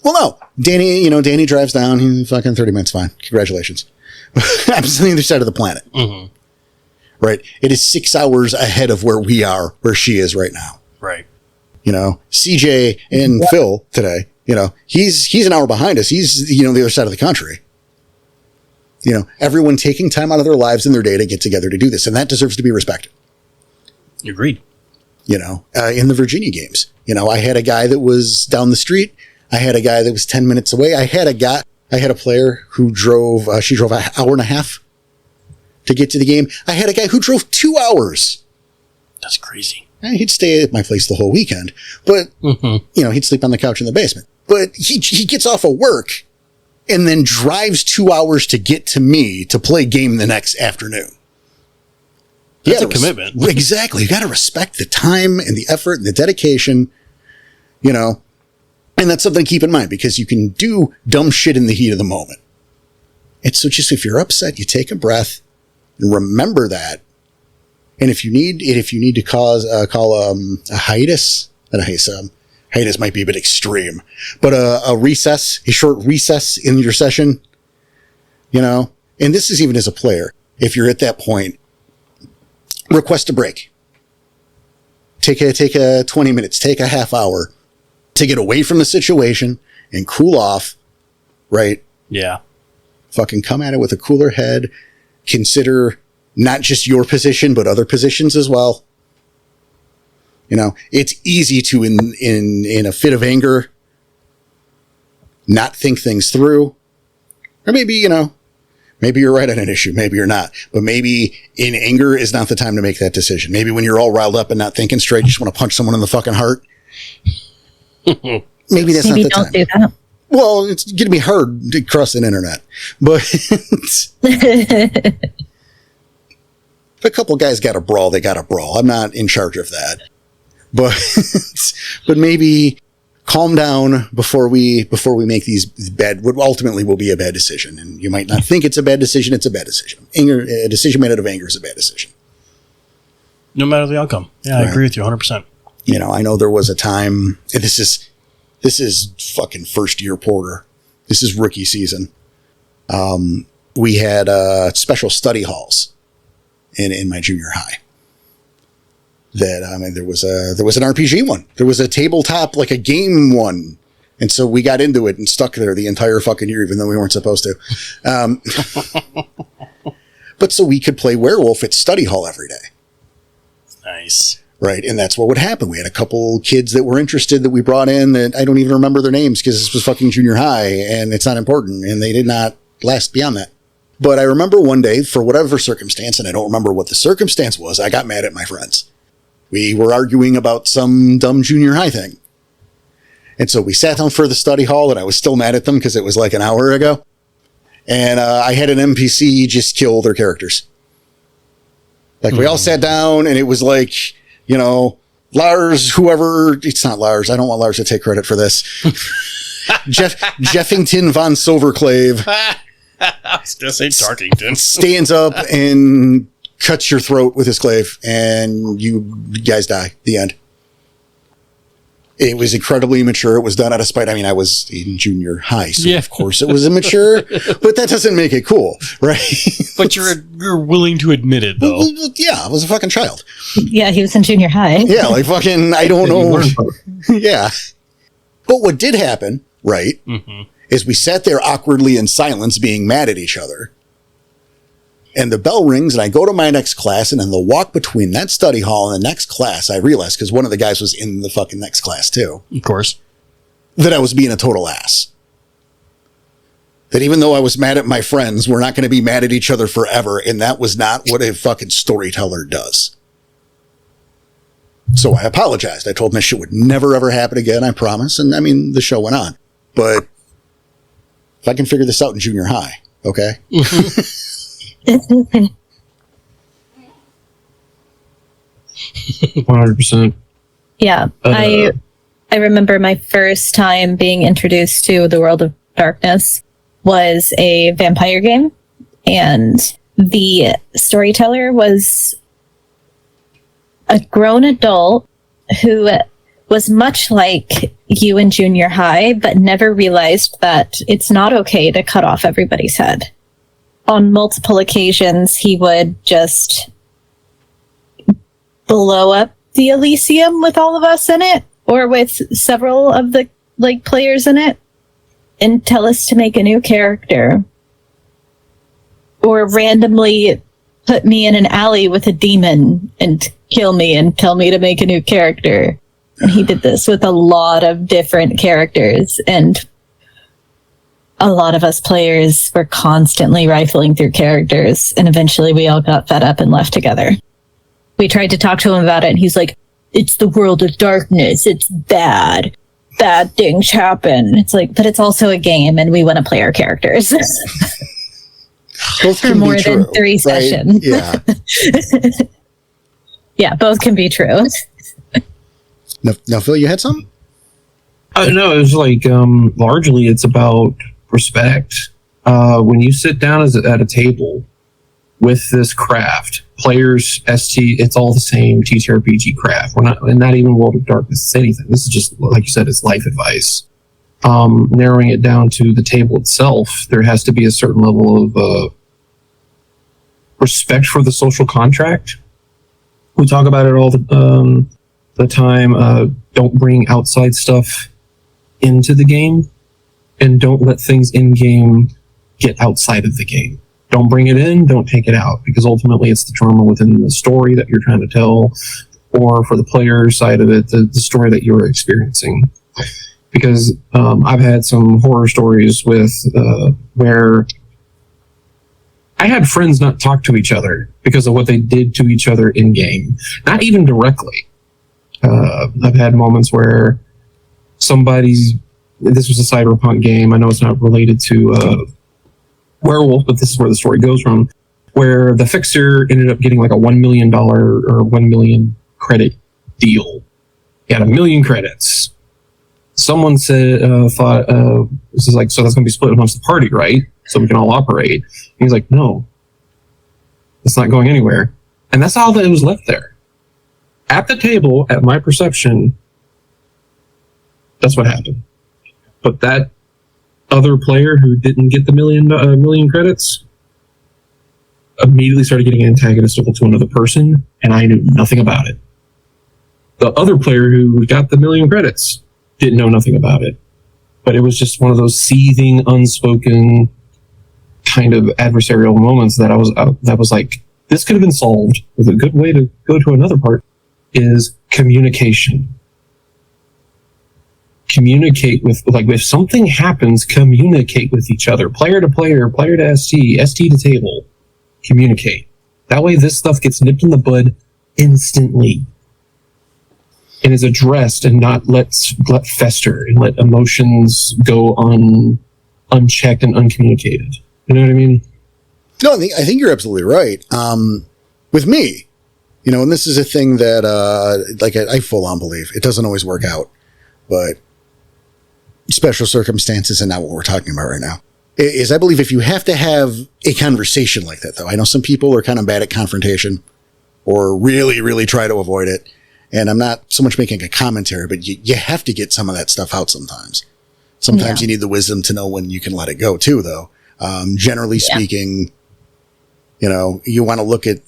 Well, no, Danny drives down. He's fucking 30 minutes fine. Congratulations. I'm on the other side of the planet. Mm-hmm. right? It is 6 hours ahead of where we are, where she is right now. Right. You know, CJ and Phil today, you know, he's an hour behind us. He's, you know, the other side of the country. You know, everyone taking time out of their lives and their day to get together to do this. And that deserves to be respected. Agreed. You know, in the Virginia games, you know, I had a guy that was down the street. I had a guy that was 10 minutes away. I had a player who drove, she drove an hour and a half to get to the game. I had a guy who drove 2 hours. That's crazy. He'd stay at my place the whole weekend, but, you know, he'd sleep on the couch in the basement. But he gets off of work and then drives 2 hours to get to me to play game the next afternoon. That's a commitment. Exactly. You got to respect the time and the effort and the dedication, you know, and that's something to keep in mind because you can do dumb shit in the heat of the moment. And so just if you're upset, you take a breath and remember that. And if you need to call a hiatus, hiatus might be a bit extreme, but a recess, a short recess in your session, you know, and this is even as a player. If you're at that point, request a break. Take a 20 minutes, take a half hour to get away from the situation and cool off, right? Yeah. Fucking come at it with a cooler head. Consider not just your position, but other positions as well. You know, it's easy to, in a fit of anger, not think things through. Or maybe, you know, maybe you're right on an issue. Maybe you're not. But maybe in anger is not the time to make that decision. Maybe when you're all riled up and not thinking straight, you just want to punch someone in the fucking heart. Maybe that's not the time. Maybe don't do that. Well, it's going to be hard to cross the internet. But if a couple guys got a brawl, they got a brawl. I'm not in charge of that. But maybe calm down before we make these bad, what ultimately will be a bad decision. And you might not think it's a bad decision. It's a bad decision. Anger, a decision made out of anger is a bad decision. No matter the outcome. Yeah, right. I agree with you 100%. You know, I know there was a time, and this is fucking first year Porter. This is rookie season. We had special study halls in my junior high. That, I mean, there was an RPG one. There was a tabletop, like a game one. And so we got into it and stuck there the entire fucking year, even though we weren't supposed to. But so we could play werewolf at study hall every day. Nice. Right. And that's what would happen. We had a couple kids that were interested that we brought in that I don't even remember their names because this was fucking junior high and it's not important. And they did not last beyond that. But I remember one day, for whatever circumstance, and I don't remember what the circumstance was, I got mad at my friends. We were arguing about some dumb junior high thing. And so we sat down for the study hall, and I was still mad at them because it was like an hour ago. And I had an NPC just kill their characters. Like, we all sat down, and it was like, you know, Lars, whoever, it's not Lars. I don't want Lars to take credit for this. Jeffington von Silverclave. I was going to say Tarkington. Stands up and cuts your throat with his glaive, and you guys die. The end. It was incredibly immature. It was done out of spite. I mean, I was in junior high, so of course it was immature, but that doesn't make it cool, right? But you're willing to admit it, though. Well, yeah, I was a fucking child. Yeah, he was in junior high. Yeah, like fucking, I don't know. Yeah. But what did happen, right, is we sat there awkwardly in silence being mad at each other. And the bell rings, and I go to my next class, and in the walk between that study hall and the next class, I realized, because one of the guys was in the fucking next class too. Of course. That I was being a total ass. That even though I was mad at my friends, we're not going to be mad at each other forever, and that was not what a fucking storyteller does. So I apologized. I told him this shit would never, ever happen again, I promise. And I mean, the show went on. But if I can figure this out in junior high, okay? 100%. Yeah, I remember my first time being introduced to the world of darkness was a vampire game, and the storyteller was a grown adult who was much like you in junior high, but never realized that it's not okay to cut off everybody's head. On multiple occasions, he would just blow up the Elysium with all of us in it, or with several of the players in it, and tell us to make a new character, or randomly put me in an alley with a demon and kill me and tell me to make a new character. And he did this with a lot of different characters, and a lot of us players were constantly rifling through characters, and eventually we all got fed up and left together. We tried to talk to him about it, and he's like, it's the world of darkness, it's bad. Bad things happen. It's like, but it's also a game, and we want to play our characters. Both for more than 3 sessions. Yeah. Yeah, both can be true. Now, Phil, you had something? No, it was like, largely it's about respect. When you sit down at a table with this craft, players, ST, it's all the same TTRPG craft. We're not even World of Darkness, it's anything. This is just, like you said, it's life advice. Narrowing it down to the table itself, there has to be a certain level of respect for the social contract. We talk about it all the time. Don't bring outside stuff into the game, and don't let things in game get outside of the game. Don't bring it in, don't take it out, because ultimately it's the drama within the story that you're trying to tell, or for the player side of it, the story that you're experiencing. Because I've had some horror stories with where I had friends not talk to each other because of what they did to each other in game, not even directly. I've had moments where this was a cyberpunk game. I know it's not related to werewolf, but this is where the story goes from, where the fixer ended up getting like a $1 million or 1 million credit deal. He had 1 million credits. Someone thought, this is like, so that's going to be split amongst the party, right? So we can all operate. And he's like, no, it's not going anywhere. And that's all that was left there. At the table, at my perception, that's what happened. But that other player who didn't get the million credits immediately started getting antagonistical to another person, and I knew nothing about it. The other player who got the 1 million credits didn't know nothing about it. But it was just one of those seething, unspoken kind of adversarial moments that that was like, this could have been solved with a good way to go to another part, is communication. Communicate with, like, if something happens, communicate with each other. Player to player, player to ST, ST to table. Communicate. That way this stuff gets nipped in the bud instantly. And is addressed and not let fester and let emotions go unchecked and uncommunicated. You know what I mean? No, I think you're absolutely right. With me, and this is a thing that, I full on believe it doesn't always work out, but special circumstances and not what we're talking about right now is I believe if you have to have a conversation like that, though, I know some people are kind of bad at confrontation or really, really try to avoid it. And I'm not so much making a commentary, but you have to get some of that stuff out sometimes. Sometimes you need the wisdom to know when you can let it go too, though. Generally speaking, you want to look at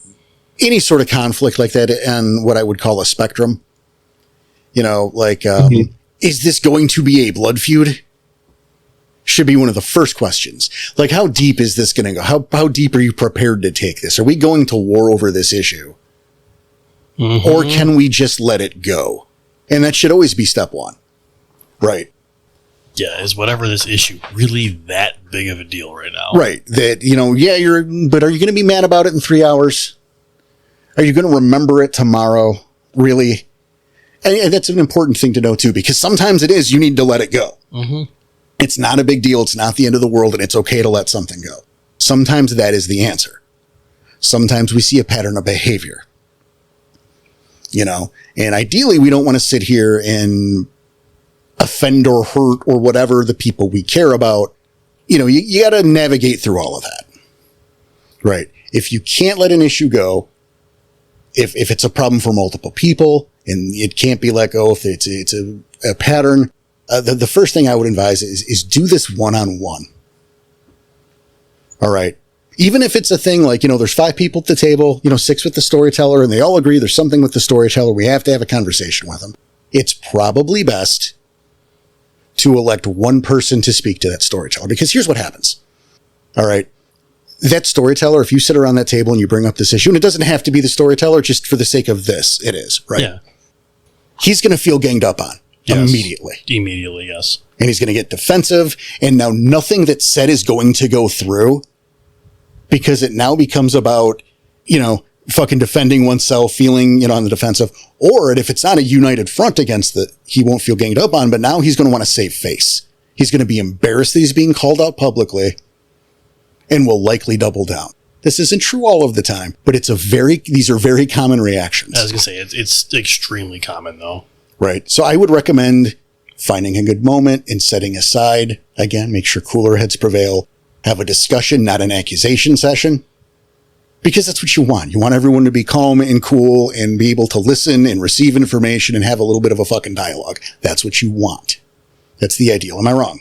any sort of conflict like that and what I would call a spectrum. Is this going to be a blood feud? Should be one of the first questions. Like, how deep is this going to go? How deep are you prepared to take this? Are we going to war over this issue? Mm-hmm. Or can we just let it go? And that should always be step one. Right. Yeah, is whatever this issue really that big of a deal right now? Right. That, but are you going to be mad about it in 3 hours? Are you going to remember it tomorrow? Really? And that's an important thing to know too, because sometimes it is, you need to let it go. Mm-hmm. It's not a big deal. It's not the end of the world, and it's okay to let something go. Sometimes that is the answer. Sometimes we see a pattern of behavior. And ideally we don't want to sit here and offend or hurt or whatever the people we care about. You got to navigate through all of that. Right. If you can't let an issue go, if it's a problem for multiple people and it can't be let go, if it's a pattern, the first thing I would advise is do this one-on-one. All right. Even if it's a thing like, there's 5 people at the table, 6 with the storyteller, and they all agree there's something with the storyteller, we have to have a conversation with them. It's probably best to elect one person to speak to that storyteller, because here's what happens. All right. That storyteller, if you sit around that table and you bring up this issue, and it doesn't have to be the storyteller, just for the sake of this, it is, right? Yeah. He's going to feel ganged up on immediately. Immediately, yes. And he's going to get defensive, and now nothing that's said is going to go through, because it now becomes about, fucking defending oneself, feeling, on the defensive. Or if it's not a united front against he won't feel ganged up on, but now he's going to want to save face. He's going to be embarrassed that he's being called out publicly and will likely double down. This isn't true all of the time, but these are very common reactions. I was going to say, it's extremely common, though. Right. So I would recommend finding a good moment and setting aside, again, make sure cooler heads prevail, have a discussion, not an accusation session, because that's what you want. You want everyone to be calm and cool and be able to listen and receive information and have a little bit of a fucking dialogue. That's what you want. That's the ideal. Am I wrong?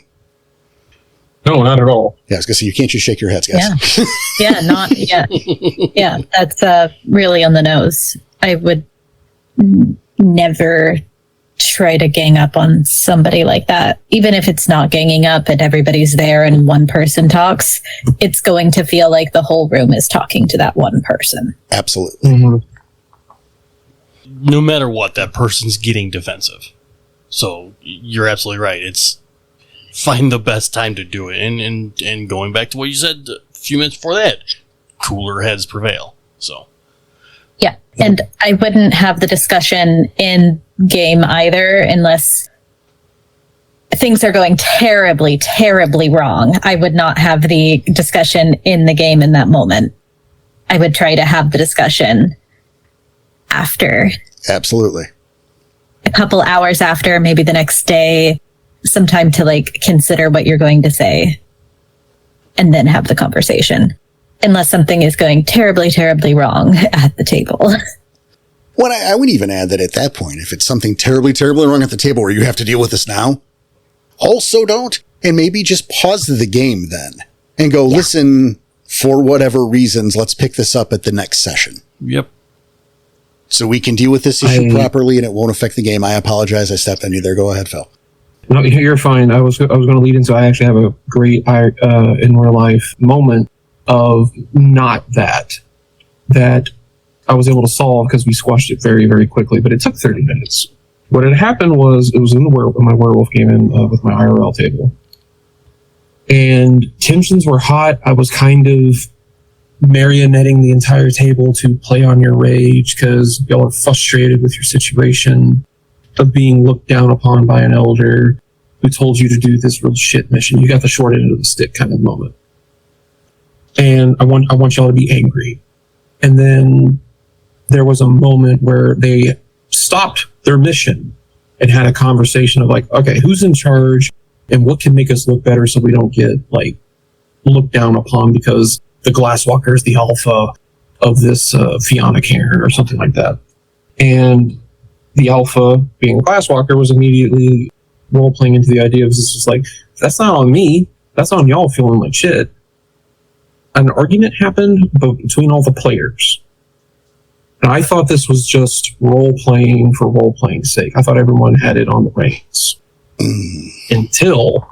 No, not at all. Yeah, I was going to say, you can't just shake your heads, guys. Yeah, that's really on the nose. I would never try to gang up on somebody like that. Even if it's not ganging up and everybody's there and one person talks, it's going to feel like the whole room is talking to that one person. Absolutely. Mm-hmm. No matter what, that person's getting defensive. So you're absolutely right. It's find the best time to do it. And going back to what you said a few minutes before that, cooler heads prevail. So. Yeah. And I wouldn't have the discussion in game either unless things are going terribly, terribly wrong. I would not have the discussion in the game in that moment. I would try to have the discussion after. Absolutely. A couple hours after, maybe the next day, some time to consider what you're going to say and then have the conversation. Unless something is going terribly, terribly wrong at the table. Well, I would even add that at that point, if it's something terribly, terribly wrong at the table where you have to deal with this now, also don't, and maybe just pause the game then and go, listen, for whatever reasons, let's pick this up at the next session. Yep. So we can deal with this issue properly and it won't affect the game. I apologize. I stepped on you there. Go ahead, Phil. No, you're fine. I was going to lead into, I actually have a great in real life moment of not that I was able to solve because we squashed it very, very quickly, but it took 30 minutes. What had happened was it was in my werewolf game with my IRL table, and tensions were hot. I was kind of marionetting the entire table to play on your rage because y'all are frustrated with your situation of being looked down upon by an elder who told you to do this real shit mission. You got the short end of the stick kind of moment. And I want y'all to be angry. And then there was a moment where they stopped their mission and had a conversation of okay, who's in charge and what can make us look better so we don't get looked down upon because the Glasswalker is the alpha of this Fianna Cairn or something like that. And the alpha, being a Glasswalker, was immediately role-playing into the idea of this is that's not on me, that's on y'all feeling like shit. An argument happened between all the players. And I thought this was just role-playing for role-playing's sake. I thought everyone had it on the reins. Until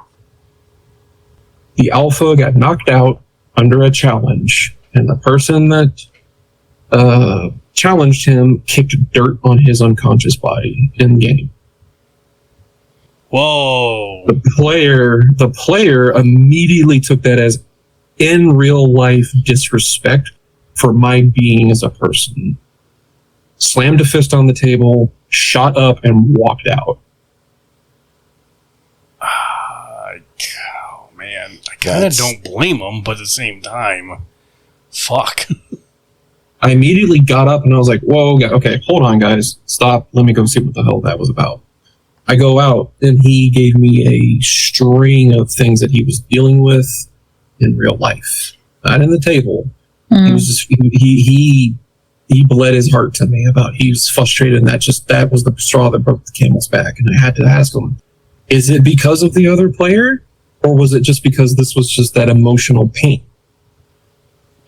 the alpha got knocked out under a challenge, and the person that challenged him kicked dirt on his unconscious body in game. Whoa. The player immediately took that as in real life disrespect for my being as a person. Slammed a fist on the table, shot up, and walked out. Oh, man. I kind of don't blame him, but at the same time, fuck. I immediately got up and I was like, whoa, okay, hold on, guys. Stop. Let me go see what the hell that was about. I go out, and he gave me a string of things that he was dealing with in real life. Not in the table. He was just, he bled his heart to me about he was frustrated, and that was the straw that broke the camel's back. And I had to ask him, is it because of the other player, or was it just because this was just that emotional pain?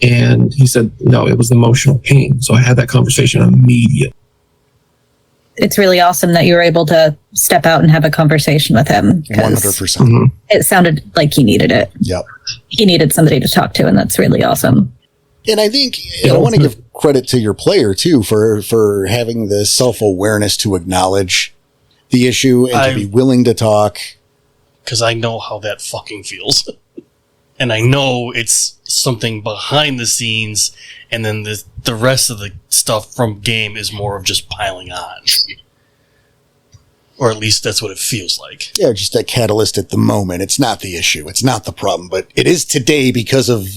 And he said, no, it was emotional pain. So I had that conversation immediately. It's really awesome that you were able to step out and have a conversation with him. 100%. It sounded like he needed it. Yep. He needed somebody to talk to, and that's really awesome. And I think I want to give credit to your player too for having the self-awareness to acknowledge the issue and to be willing to talk. Because I know how that fucking feels. And I know it's something behind the scenes, and then the rest of the stuff from game is more of just piling on. Or at least that's what it feels like. Yeah, just that catalyst at the moment. It's not the issue. It's not the problem, but it is today because of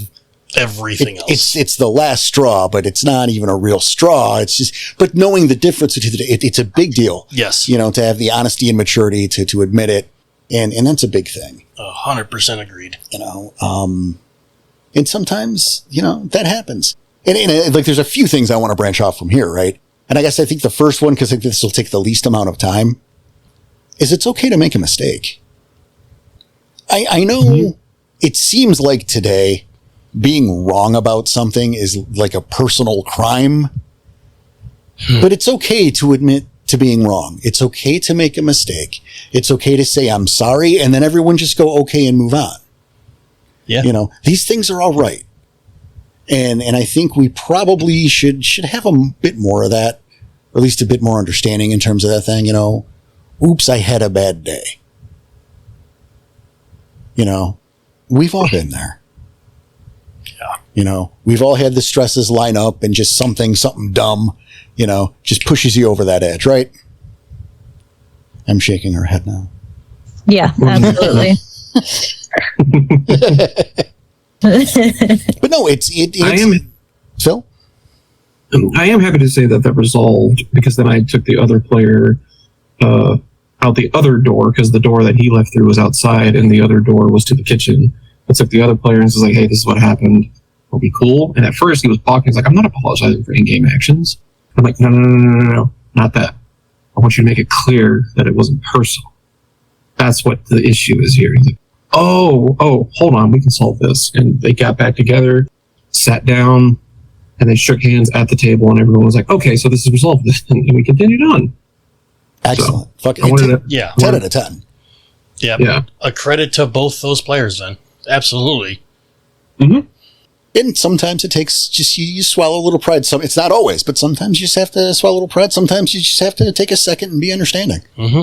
everything else. It's the last straw, but it's not even a real straw. It's just, but knowing the difference between it's a big deal. Yes. You know, to have the honesty and maturity to admit it. And that's a big thing. 100% agreed. You know, and sometimes, you know, that happens. And like, there's a few things I want to branch off from here, right? And I guess I think the first one, because I think this will take the least amount of time, is it's okay to make a mistake. I know it seems like today being wrong about something is like a personal crime, but it's okay to admit to being wrong. It's okay to make a mistake. It's okay to say, I'm sorry. And then everyone just go, okay, and move on. Yeah. You know, these things are all right. And I think we probably should have a bit more of that, or at least a bit more understanding in terms of that thing, you know, oops, I had a bad day. You know, we've all been there. Yeah. You know, we've all had the stresses line up and just something dumb, you know, just pushes you over that edge, right? I'm shaking her head now. Yeah, absolutely. But no, it's Phil? I am happy to say that resolved, because then I took the other player out the other door, because the door that he left through was outside and the other door was to the kitchen. I took the other player and was like, hey, this is what happened. We'll be cool. And at first he was balking. He's like, I'm not apologizing for in-game actions. I'm like, no, not that. I want you to make it clear that it wasn't personal. That's what the issue is here. He's like, oh, hold on, we can solve this. And they got back together, sat down, and they shook hands at the table, and everyone was like, okay, so this is resolved. And we continued on. Excellent. So, Fucking 10 out of 10. Yeah. A credit to both those players then. Absolutely. Mm-hmm. And sometimes it takes just you swallow a little pride. It's not always, but sometimes you just have to swallow a little pride. Sometimes you just have to take a second and be understanding. Mm-hmm.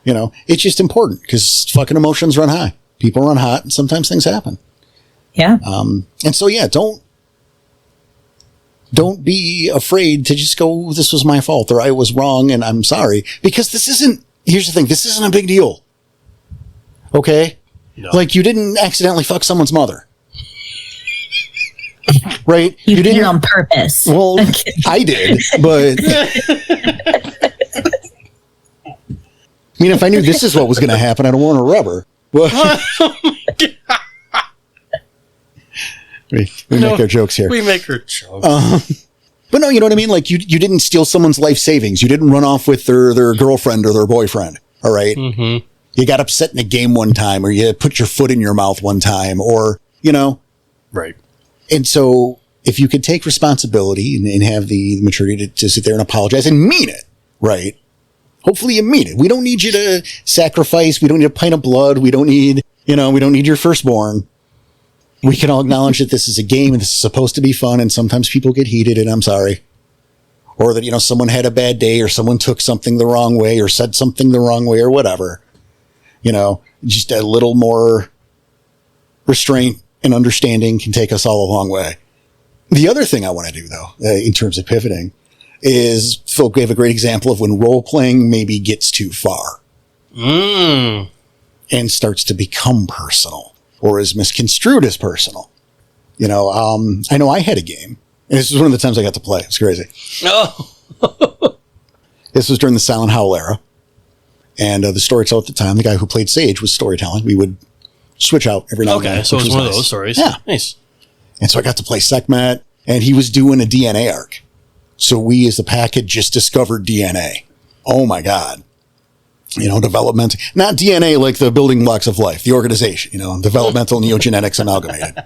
You know, it's just important because fucking emotions run high. People run hot, and sometimes things happen. Yeah. And so, yeah, don't be afraid to just go, this was my fault, or I was wrong, and I'm sorry. Because here's the thing, this isn't a big deal. Okay? No. Like, you didn't accidentally fuck someone's mother. Right? You did it on purpose. Well, I did, but I mean, if I knew this is what was going to happen, I'd want a rubber. Well, we make our jokes here. We make our jokes. But no, you know what I mean? Like, you didn't steal someone's life savings. You didn't run off with their girlfriend or their boyfriend. All right? Mm-hmm. You got upset in a game one time, or you put your foot in your mouth one time, or, you know. Right. And so if you could take responsibility and have the maturity to sit there and apologize and mean it, right? Hopefully you mean it. We don't need you to sacrifice. We don't need a pint of blood. We don't need your firstborn. We can all acknowledge that this is a game and this is supposed to be fun, and sometimes people get heated, and I'm sorry. Or that, you know, someone had a bad day, or someone took something the wrong way, or said something the wrong way, or whatever. You know, just a little more restraint and understanding can take us all a long way. The other thing I want to do, though, in terms of pivoting, is Phil gave a great example of when role-playing maybe gets too far. And starts to become personal, or is misconstrued as personal. You know, I know I had a game, and this was one of the times I got to play. It was crazy. Oh. This was during the Silent Howl era. And the storyteller at the time, the guy who played Sage, was storytelling. We would switch out every now and then. Okay, so it was one of nice. those stories. Yeah. Nice. And so I got to play Sekhmet, and he was doing a DNA arc. So we, as the pack, had just discovered DNA. Oh, my God. You know, development, not DNA like the building blocks of life, the organization, you know, developmental neogenetics amalgamated.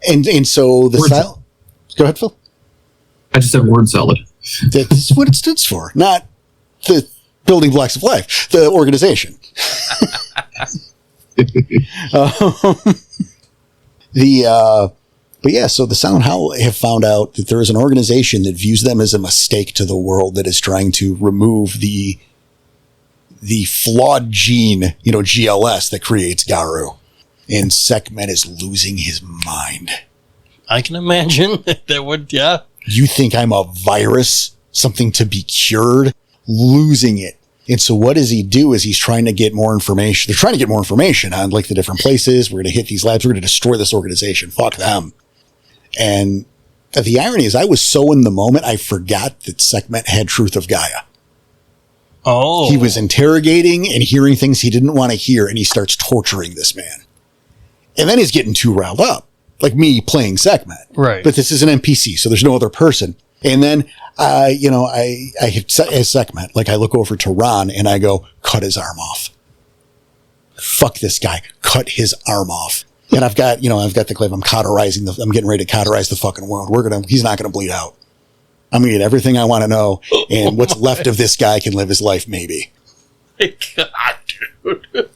And so the style. Go ahead, Phil. I just said word salad. That's what it stands for, not the building blocks of life, the organization. But yeah, so the Silent Howl have found out that there is an organization that views them as a mistake to the world that is trying to remove the flawed gene, GLS that creates Garu. And Sekhmet is losing his mind. I can imagine that would, yeah. You think I'm a virus, something to be cured? Losing it. And so what does he do is he's trying to get more information. They're trying to get more information on like the different places. We're going to hit these labs. We're going to destroy this organization. Fuck them. And the irony is I was so in the moment, I forgot that Sekhmet had Truth of Gaia. Oh. He was interrogating and hearing things he didn't want to hear, and he starts torturing this man. And then he's getting too riled up, like me playing Sekhmet. Right. But this is an NPC, so there's no other person. And then, I hit as Sekhmet, like I look over to Ron and I go, cut his arm off. Fuck this guy. Cut his arm off. And I've got the clip. I'm getting ready to cauterize the fucking wound. He's not going to bleed out. I'm going to get everything I want to know. And what's left of this guy can live his life, maybe. God, dude.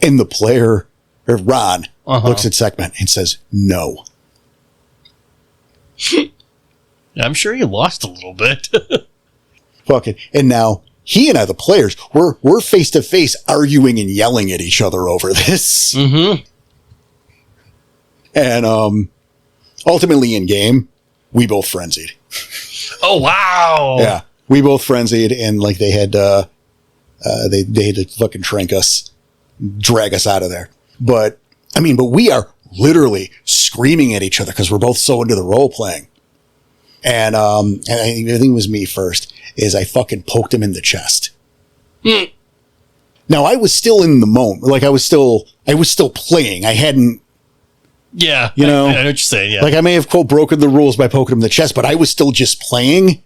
And the player, or Ron, looks at Sekhmet and says, no. I'm sure he lost a little bit. Fuck it. And now he and I, the players, we're face to face arguing and yelling at each other over this. Mm-hmm. And ultimately in game, we both frenzied. Oh, wow. Yeah. We both frenzied, and like they had to fucking trank us, drag us out of there. But we are literally screaming at each other because we're both so into the role playing. And I think it was me first, is I fucking poked him in the chest. Mm. Now I was still in the moment. Like I was still playing. I hadn't. Yeah. I know what you're saying. Yeah. Like I may have quote broken the rules by poking him in the chest, but I was still just playing.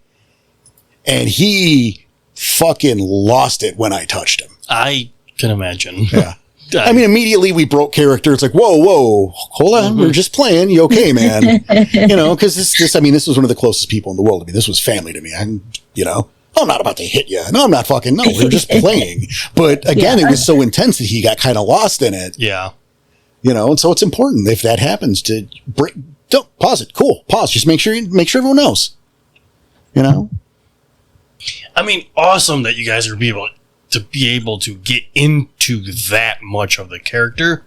And he fucking lost it when I touched him. I can imagine. Yeah. Immediately we broke character. It's like, whoa, hold on. We're just playing. You okay, man? Because this was one of the closest people in the world to me. This was family to me. I'm not about to hit you. No, I'm not fucking, no, we're just playing. But again, it was so intense that he got kind of lost in it. Yeah. And so it's important if that happens to don't pause it. Cool. Pause. Just make sure everyone knows, Awesome that you guys are be able to get into that much of the character.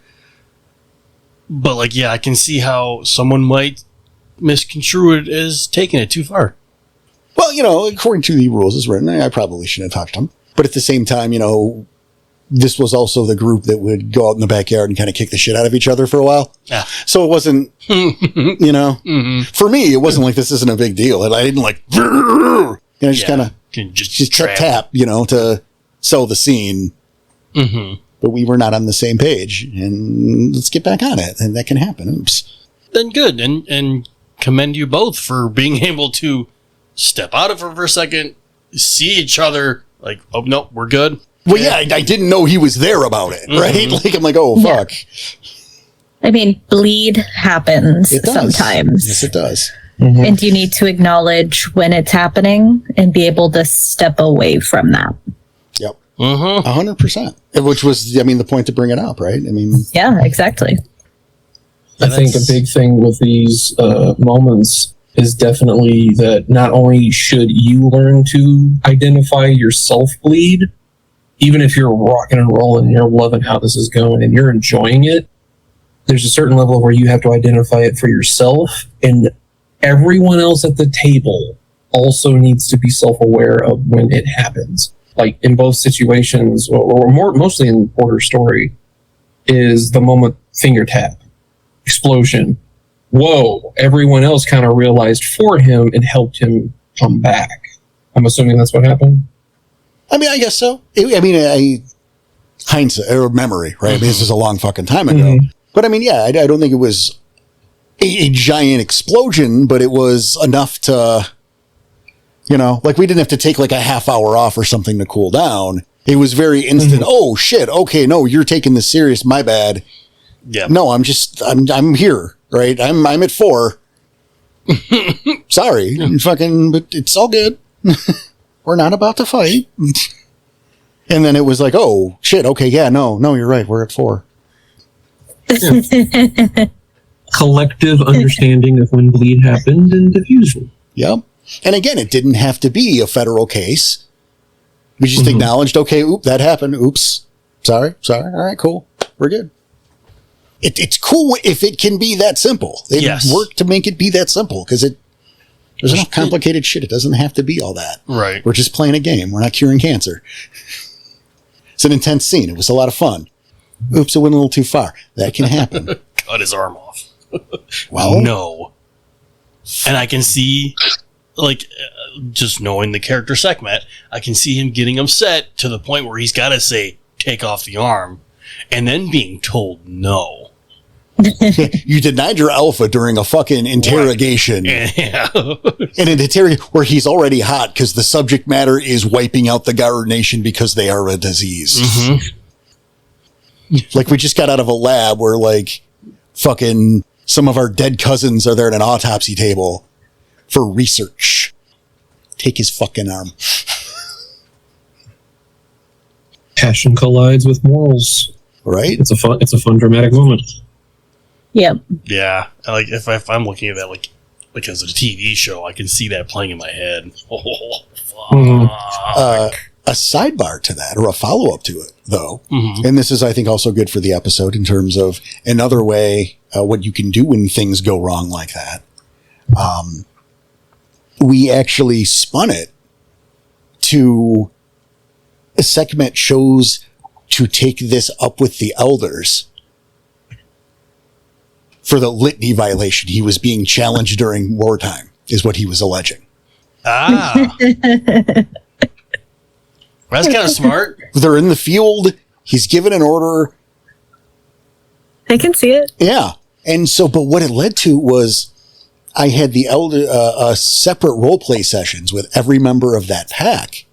But I can see how someone might misconstrue it as taking it too far. Well, according to the rules as written, I probably shouldn't have touched them. But at the same time, this was also the group that would go out in the backyard and kind of kick the shit out of each other for a while. Yeah. So it wasn't, for me, it wasn't like this isn't a big deal. And I didn't just kind of just tap, to sell the scene. Mm-hmm. But we were not on the same page, and let's get back on it. And that can happen. Oops. Then good. And commend you both for being able to step out of it for a second, see each other like, oh, no, we're good. Well, yeah, I didn't know he was there about it, right? Mm-hmm. I'm like, oh, fuck. Bleed happens sometimes. Yes, it does. Mm-hmm. And you need to acknowledge when it's happening and be able to step away from that. Yep. Mm-hmm. 100%. Which was, the point to bring it up, right? Yeah, exactly. I think a big thing with these moments is definitely that not only should you learn to identify your self-bleed, even if you're rocking and rolling and you're loving how this is going and you're enjoying it, there's a certain level where you have to identify it for yourself, and everyone else at the table also needs to be self-aware of when it happens. Like in both situations, or mostly in Porter's story, is the moment finger tap, explosion. Whoa, everyone else kind of realized for him and helped him come back. I'm assuming that's what happened. I guess so. Hindsight or memory, right? Mm-hmm. This is a long fucking time ago. Mm-hmm. But I don't think it was a giant explosion, but it was enough to, we didn't have to take a half hour off or something to cool down. It was very instant. Mm-hmm. Oh shit. Okay. No, you're taking this serious. My bad. Yeah. No, I'm here. right? I'm at 4. Sorry, but it's all good. We're not about to fight. And then it was like, oh shit, okay, yeah, no, you're right, we're at 4. Yeah. Collective understanding of when bleed happened and diffusion. Yep. And again, it didn't have to be a federal case. We just acknowledged, okay, that happened. Oops. Sorry. All right, cool. We're good. It's cool if it can be that simple. They work to make it be that simple because there's enough complicated shit. It doesn't have to be all that. Right. We're just playing a game. We're not curing cancer. It's an intense scene. It was a lot of fun. Oops, it went a little too far. That can happen. Cut his arm off. Well, no. And I can see, like, just knowing the character Sekhmet, I can see him getting upset to the point where he's got to say, take off the arm, and then being told no. You denied your alpha during a fucking interrogation. Yeah. And an interrogation where he's already hot because the subject matter is wiping out the Gaur nation because they are a disease. Like we just got out of a lab where like fucking some of our dead cousins are there at an autopsy table for research. Take his fucking arm. Passion collides with morals. Right? It's a fun dramatic moment. Yep. Yeah. Like if I'm looking at that like as a TV show, I can see that playing in my head. Oh, fuck. A sidebar to that, or a follow-up to it, though, and this is, I think, also good for the episode in terms of another way what you can do when things go wrong like that. We actually spun it to Sekhmet chose to take this up with the elders for the litany violation. He was being challenged during wartime, is what he was alleging. Ah. That's kind of smart. They're in the field. He's given an order. I can see it. Yeah. And so, but what it led to was I had the separate role play sessions with every member of that pack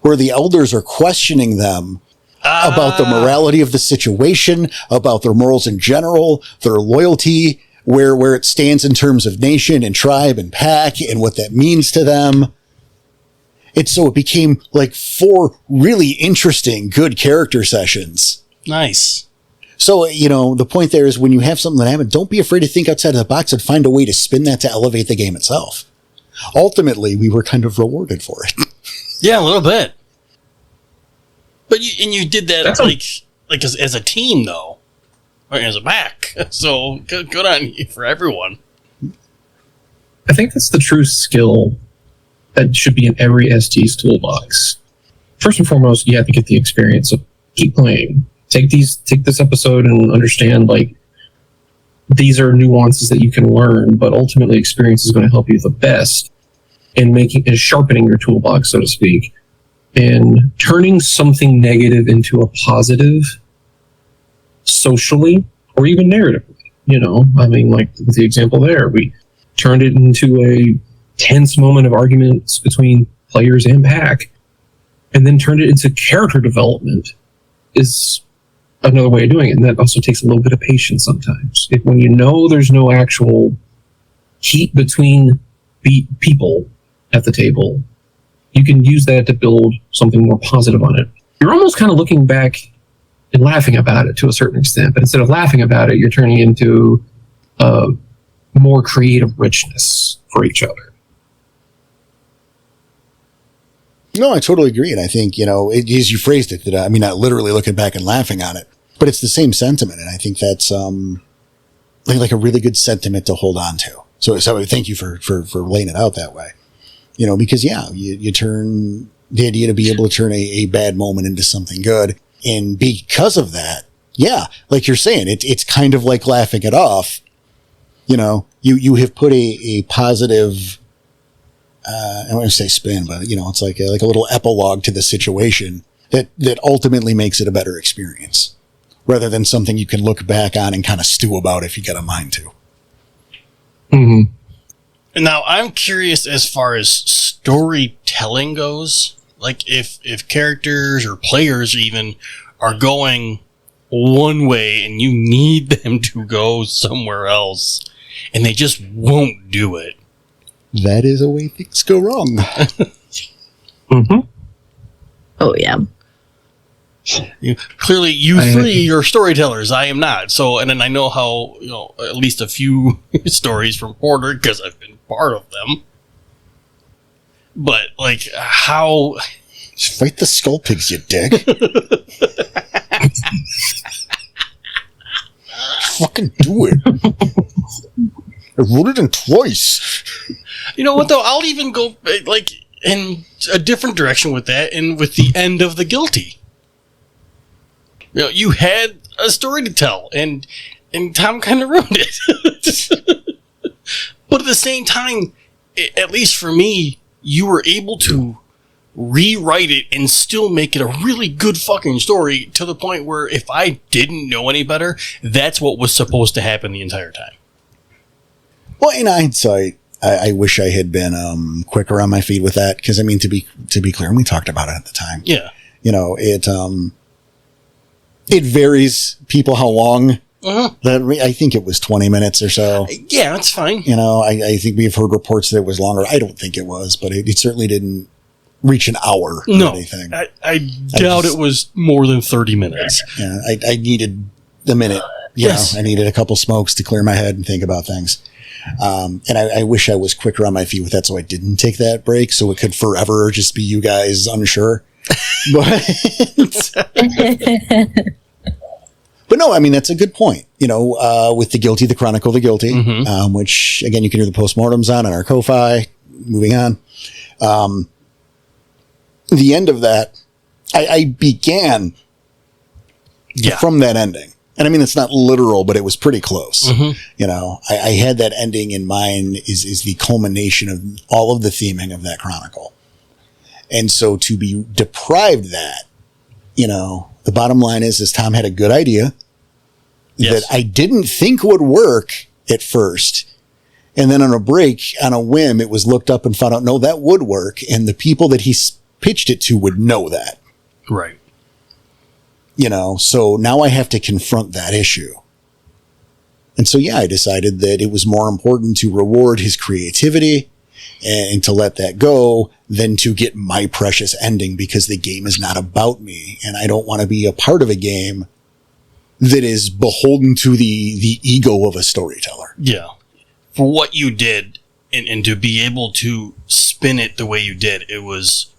where the elders are questioning them about the morality of the situation, about their morals in general, their loyalty, where it stands in terms of nation and tribe and pack and what that means to them. And so it became like 4 really interesting, good character sessions. Nice. So, the point there is when you have something that happens, don't be afraid to think outside of the box and find a way to spin that to elevate the game itself. Ultimately, we were kind of rewarded for it. Yeah, a little bit. But you did that as a team though, or as a pack. So good on you for everyone. I think that's the true skill that should be in every ST's toolbox. First and foremost, you have to get the experience of keep playing. Take this episode and understand like these are nuances that you can learn, but ultimately experience is going to help you the best in sharpening your toolbox, so to speak, and turning something negative into a positive socially or even narratively. Like with the example there, we turned it into a tense moment of arguments between players and pack, and then turned it into character development is another way of doing it. And that also takes a little bit of patience sometimes. When there's no actual heat between people at the table, you can use that to build something more positive on it. You're almost kind of looking back and laughing about it to a certain extent, but instead of laughing about it, you're turning into more creative richness for each other. No, I totally agree. And I think, as you phrased it, not literally looking back and laughing on it, but it's the same sentiment. And I think that's like a really good sentiment to hold on to. So thank you for laying it out that way. Because you turn the idea to be able to turn a bad moment into something good. And because of that, like you're saying, it's kind of like laughing it off. You have put a positive, I want to say spin, but it's like a little epilogue to the situation that ultimately makes it a better experience rather than something you can look back on and kind of stew about if you get a mind to. Mm-hmm. Now, I'm curious as far as storytelling goes, like if characters or players even are going one way and you need them to go somewhere else, and they just won't do it. That is a way things go wrong. Mm-hmm. Oh, yeah. Clearly, you three are storytellers. I am not. So, and then I know how, at least a few stories from Porter, because I've been part of them. But, like, how... Just fight the skull pigs, you dick. Fucking do it. I wrote it in twice. You know what, though? I'll even go, like, in a different direction with that, and with the end of The Guilty. You had a story to tell, and Tom kind of ruined it. But at the same time, at least for me, you were able to rewrite it and still make it a really good fucking story, to the point where if I didn't know any better, that's what was supposed to happen the entire time. Well, in hindsight, I wish I had been quicker on my feet with that, because I mean, to be clear, and we talked about it at the time. Yeah, it varies people how long. That I think it was 20 minutes or so. Yeah, that's fine. I think we've heard reports that it was longer. I don't think it was, but it certainly didn't reach an hour or anything. I doubt it was more than 30 minutes. Yeah, I needed a minute. Yes. I needed a couple smokes to clear my head and think about things. And I wish I was quicker on my feet with that, so I didn't take that break, so it could forever just be you guys unsure. But no, I mean, that's a good point. With The Guilty, The Chronicle, The Guilty, which, again, you can hear the postmortems on our Ko-Fi. Moving on. The end of that, I began from that ending. And I mean, it's not literal, but it was pretty close. I had that ending in mind is the culmination of all of the theming of that chronicle. And so to be deprived that, the bottom line is Tom had a good idea that I didn't think would work at first. And then on a break, on a whim, it was looked up and found out, no, that would work. And the people that he pitched it to would know that. Right. So now I have to confront that issue. And so, I decided that it was more important to reward his creativity and to let that go than to get my precious ending, because the game is not about me. And I don't want to be a part of a game that is beholden to the ego of a storyteller. Yeah. For what you did and to be able to spin it the way you did, it was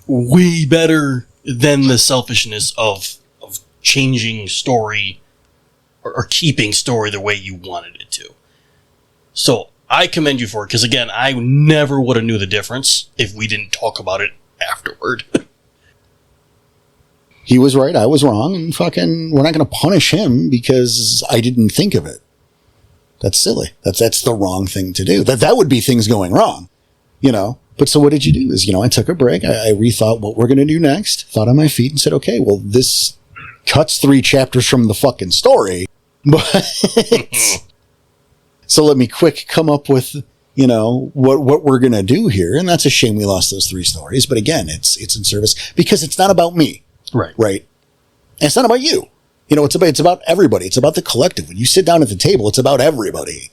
way better than the selfishness of changing story or keeping story the way you wanted it to. So I commend you for it, because again, I never would have knew the difference if we didn't talk about it afterward. He was right, I was wrong, and fucking, we're not going to punish him because I didn't think of it. That's silly. That's the wrong thing to do. That would be things going wrong, But so what did you do is, I took a break. I rethought what we're going to do next, thought on my feet and said, okay, well, this cuts 3 chapters from the fucking story, but so let me quick come up with, what we're going to do here. And that's a shame we lost those 3 stories. But again, it's in service, because it's not about me. Right. And it's not about you. It's about everybody. It's about the collective. When you sit down at the table, it's about everybody.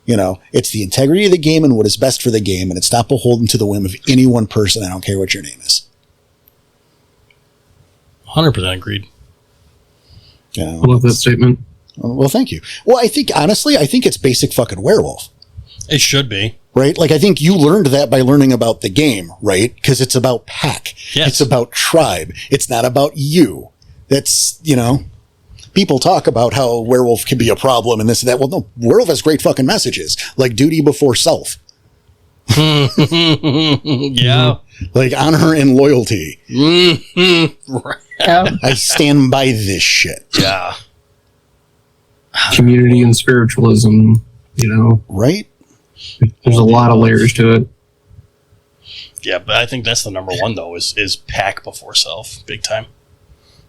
It's the integrity of the game and what is best for the game, and it's not beholden to the whim of any one person. I don't care what your name is. 100% agreed. I love that statement. Well, thank you. Well, honestly, I think it's basic fucking werewolf. It should be. Right? Like, I think you learned that by learning about the game, right? Because it's about pack. Yes. It's about tribe. It's not about you. That's, people talk about how werewolf can be a problem and this and that. Well, no, werewolf has great fucking messages, like duty before self. Yeah. Like honor and loyalty. Right. I stand by this shit. Yeah. Community and spiritualism, Right? There's a lot of layers to it. Yeah, but I think that's the number one, though, is pack before self, big time.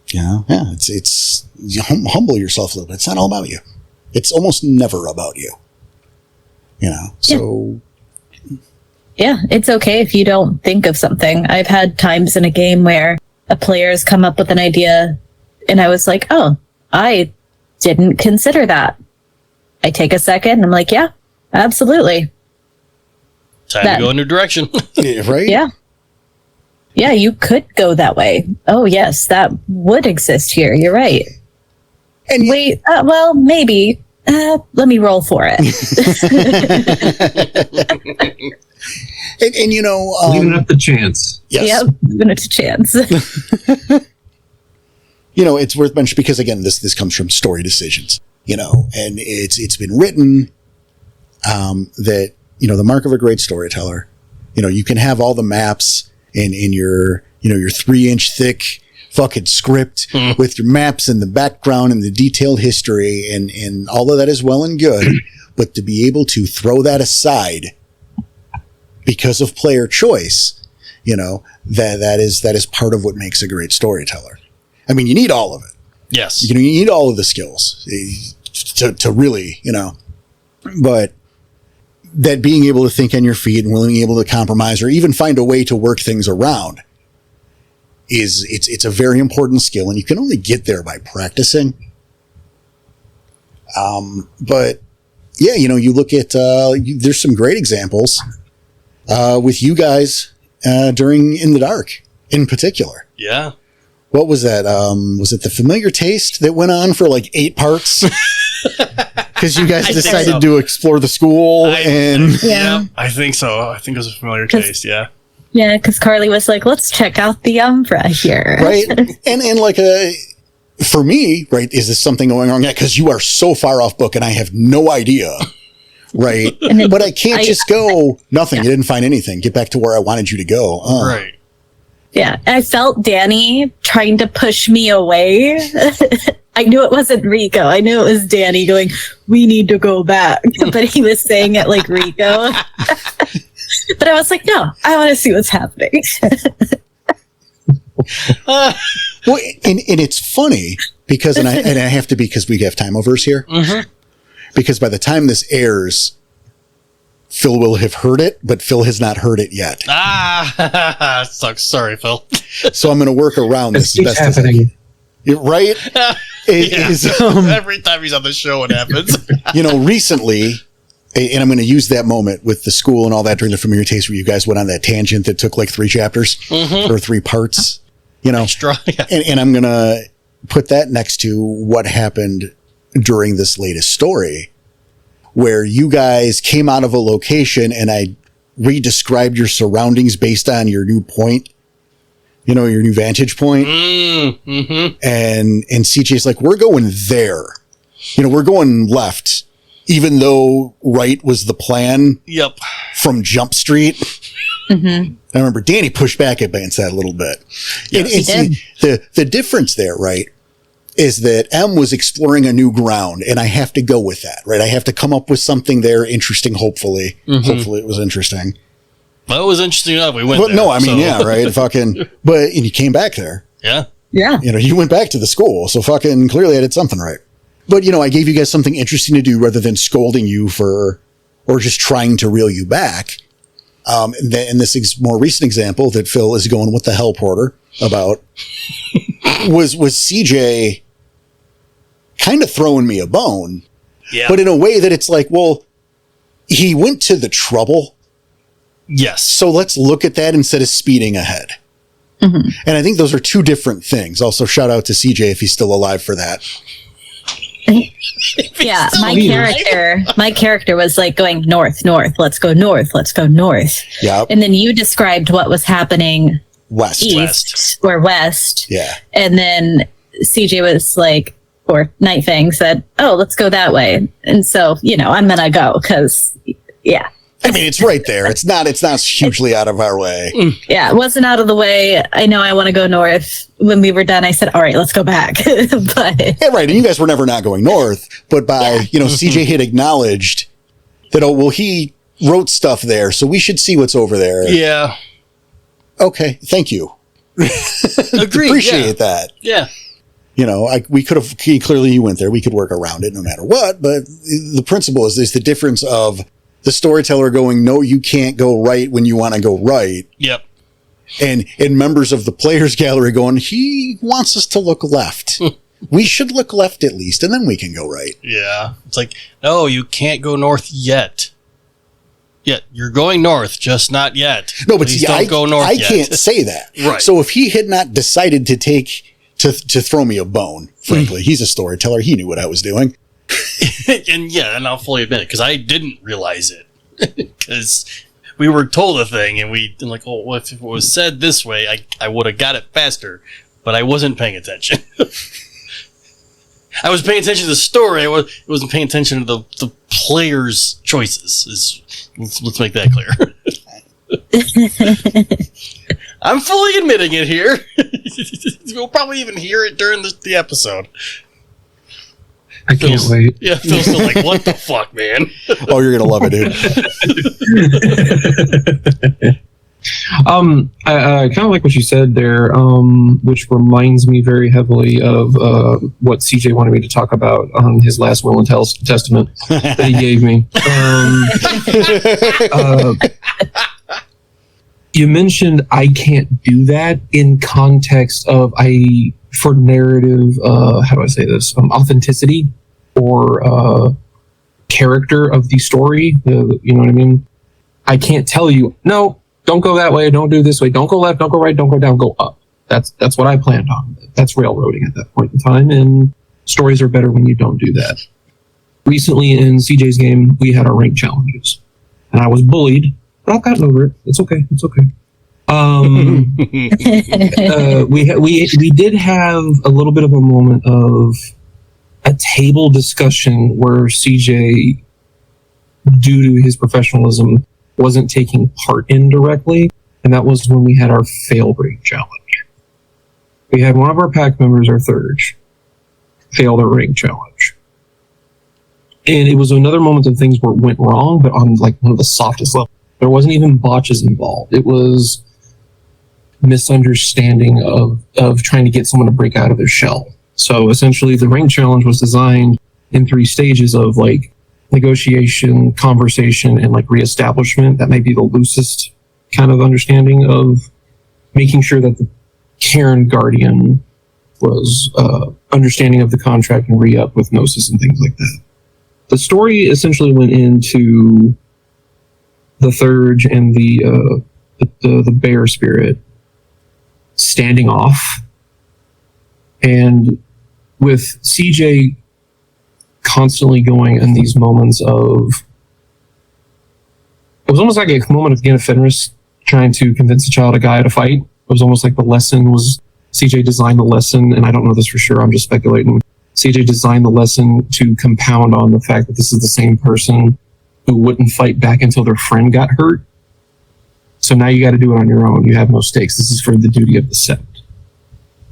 Yeah. It's you humble yourself a little bit. It's not all about you. It's almost never about you. So. Yeah, it's okay if you don't think of something. I've had times in a game where a player's come up with an idea And I was like, oh, I didn't consider that. I take a second and I'm like, yeah, absolutely. Time to go in a new direction. Yeah, right? Yeah. Yeah, you could go that way. Oh, yes, that would exist here. You're right. And Wait, well, maybe. Let me roll for it. and you know, Leaving up the chance. yes. Yep, giving it a chance. You know, it's worth mentioning because again, this comes from story decisions, you know, and it's been written that, you know, the mark of a great storyteller, you know, you can have all the maps in your, you know, your 3-inch thick fucking script with your maps and the background and the detailed history and all of that is well and good, but to be able to throw that aside because of player choice, you know, that is part of what makes a great storyteller. I mean, you need all of it. Yes. You know, you need all of the skills to really, you know, but that being able to think on your feet and willing able to compromise or even find a way to work things around it's a very important skill, and you can only get there by practicing. But yeah, you know, you look at there's some great examples with you guys during In the Dark in particular. Yeah. What was that? Was it The Familiar Taste that went on for like 8 parts? Because you guys decided to explore the school Yeah. I think so. I think it was a Familiar Taste. Yeah. Yeah, because Carly was like, let's check out the Umbra here. right? And like for me, right, is this something going wrong? Yeah, because you are so far off book and I have no idea, right? But I can't just go, nothing, you didn't find anything. Get back to where I wanted you to go. Right. Yeah, I felt Danny trying to push me away. I knew it wasn't Rico. I knew it was Danny going, we need to go back. But he was saying it like Rico. But I was like, no, I want to see what's happening. Well, and it's funny because, and I have to, because we have time overs here, because by the time this airs, Phil will have heard it, but Phil has not heard it yet. Sucks. Sorry, Phil. So I'm going to work around this as best as I can. Right? Every time he's on the show, it happens. You know, recently, and I'm going to use that moment with the school and all that during the Familiar Taste where you guys went on that tangent that took like 3 chapters or 3 parts, you know, and I'm going to put that next to what happened during this latest story where you guys came out of a location and I re-described your surroundings based on your new point, you know, your new vantage point. And CJ's like, we're going there, you know, we're going left. Even though right was the plan from Jump Street. I remember Danny pushed back against that a little bit. Yes, and the difference there, right, is that M was exploring a new ground, and I have to go with that, right? I have to come up with something there interesting, hopefully. Hopefully it was interesting. Well, it was interesting enough. We went there. No, I mean, yeah, right? Fucking, and you came back there. Yeah. Yeah. You know, you went back to the school, so fucking clearly I did something right. But, you know, I gave you guys something interesting to do rather than scolding you or just trying to reel you back. And this more recent example that Phil is going with the Hell Porter about was CJ kind of throwing me a bone. Yeah. But in a way that it's like, well, he went to the trouble. Yes. So let's look at that instead of speeding ahead. And I think those are 2 different things. Also, shout out to CJ if he's still alive for that. Yeah, my character was like going north, let's go north. Yeah. And then you described what was happening West. or west. Yeah. And then CJ was like, or Night Fang said, oh, let's go that way. And so, you know, I'm going to go because, yeah. I mean, it's right there. It's not hugely out of our way. Yeah, it wasn't out of the way. I know I want to go north. When we were done, I said, all right, let's go back. But yeah, right. And you guys were never not going north, but you know, CJ had acknowledged that, oh, well, he wrote stuff there, so we should see what's over there. Yeah. Okay. Thank you. Agreed. Appreciate that. Yeah. You know, we could have, clearly you went there. We could work around it no matter what. But the principle is there's the difference of the storyteller going, no, you can't go right when you want to go right. Yep. And members of the players gallery going, he wants us to look left. We should look left at least, and then we can go right. Yeah. It's like, no, you can't go north yet. Yet you're going north, just not yet. No, but Please see, don't go north I yet. can't say that. Right. So if he had not decided to throw me a bone, frankly, he's a storyteller. He knew what I was doing. and I'll fully admit it, because I didn't realize it. Because we were told a thing, and like, oh, well, if it was said this way, I would have got it faster, but I wasn't paying attention. I was paying attention to the story. I wasn't paying attention to the player's choices. Let's make that clear. I'm fully admitting it here. We'll probably even hear it during the episode. I can't wait. Yeah, Phil's still like, what the fuck, man? Oh, you're going to love it, dude. I kind of like what you said there, which reminds me very heavily of what CJ wanted me to talk about on his last will and testament that he gave me. You mentioned I can't do that in context of for narrative, how do I say this? Authenticity or character of the story. You know what I mean? I can't tell you, no, don't go that way, don't do this way, don't go left, don't go right, don't go down, go up. That's what I planned on. That's railroading at that point in time, and stories are better when you don't do that. Recently in CJ's game, we had our rank challenges, and I was bullied, but I've gotten over it. It's okay. It's okay. We did have a little bit of a moment of a table discussion where CJ, due to his professionalism, wasn't taking part in directly, and that was when we had our fail rate challenge. We had one of our pack members, our Thurge, fail their rank challenge. And it was another moment that things went wrong, but on like one of the softest levels. There wasn't even botches involved. It was misunderstanding of trying to get someone to break out of their shell. So essentially the rank challenge was designed in 3 stages of like negotiation, conversation, and like reestablishment. That may be the loosest kind of understanding of making sure that the Karen Guardian was understanding of the contract and re-up with Gnosis and things like that. The story essentially went into the Thurge and the bear spirit standing off, and with CJ constantly going in these moments of, it was almost like a moment of Game of Fenris trying to convince a child, a guy to fight. It was almost like the lesson was, CJ designed the lesson, and I don't know this for sure, I'm just speculating. CJ designed the lesson to compound on the fact that this is the same person who wouldn't fight back until their friend got hurt. So now you got to do it on your own. You have no stakes. This is for the duty of the set.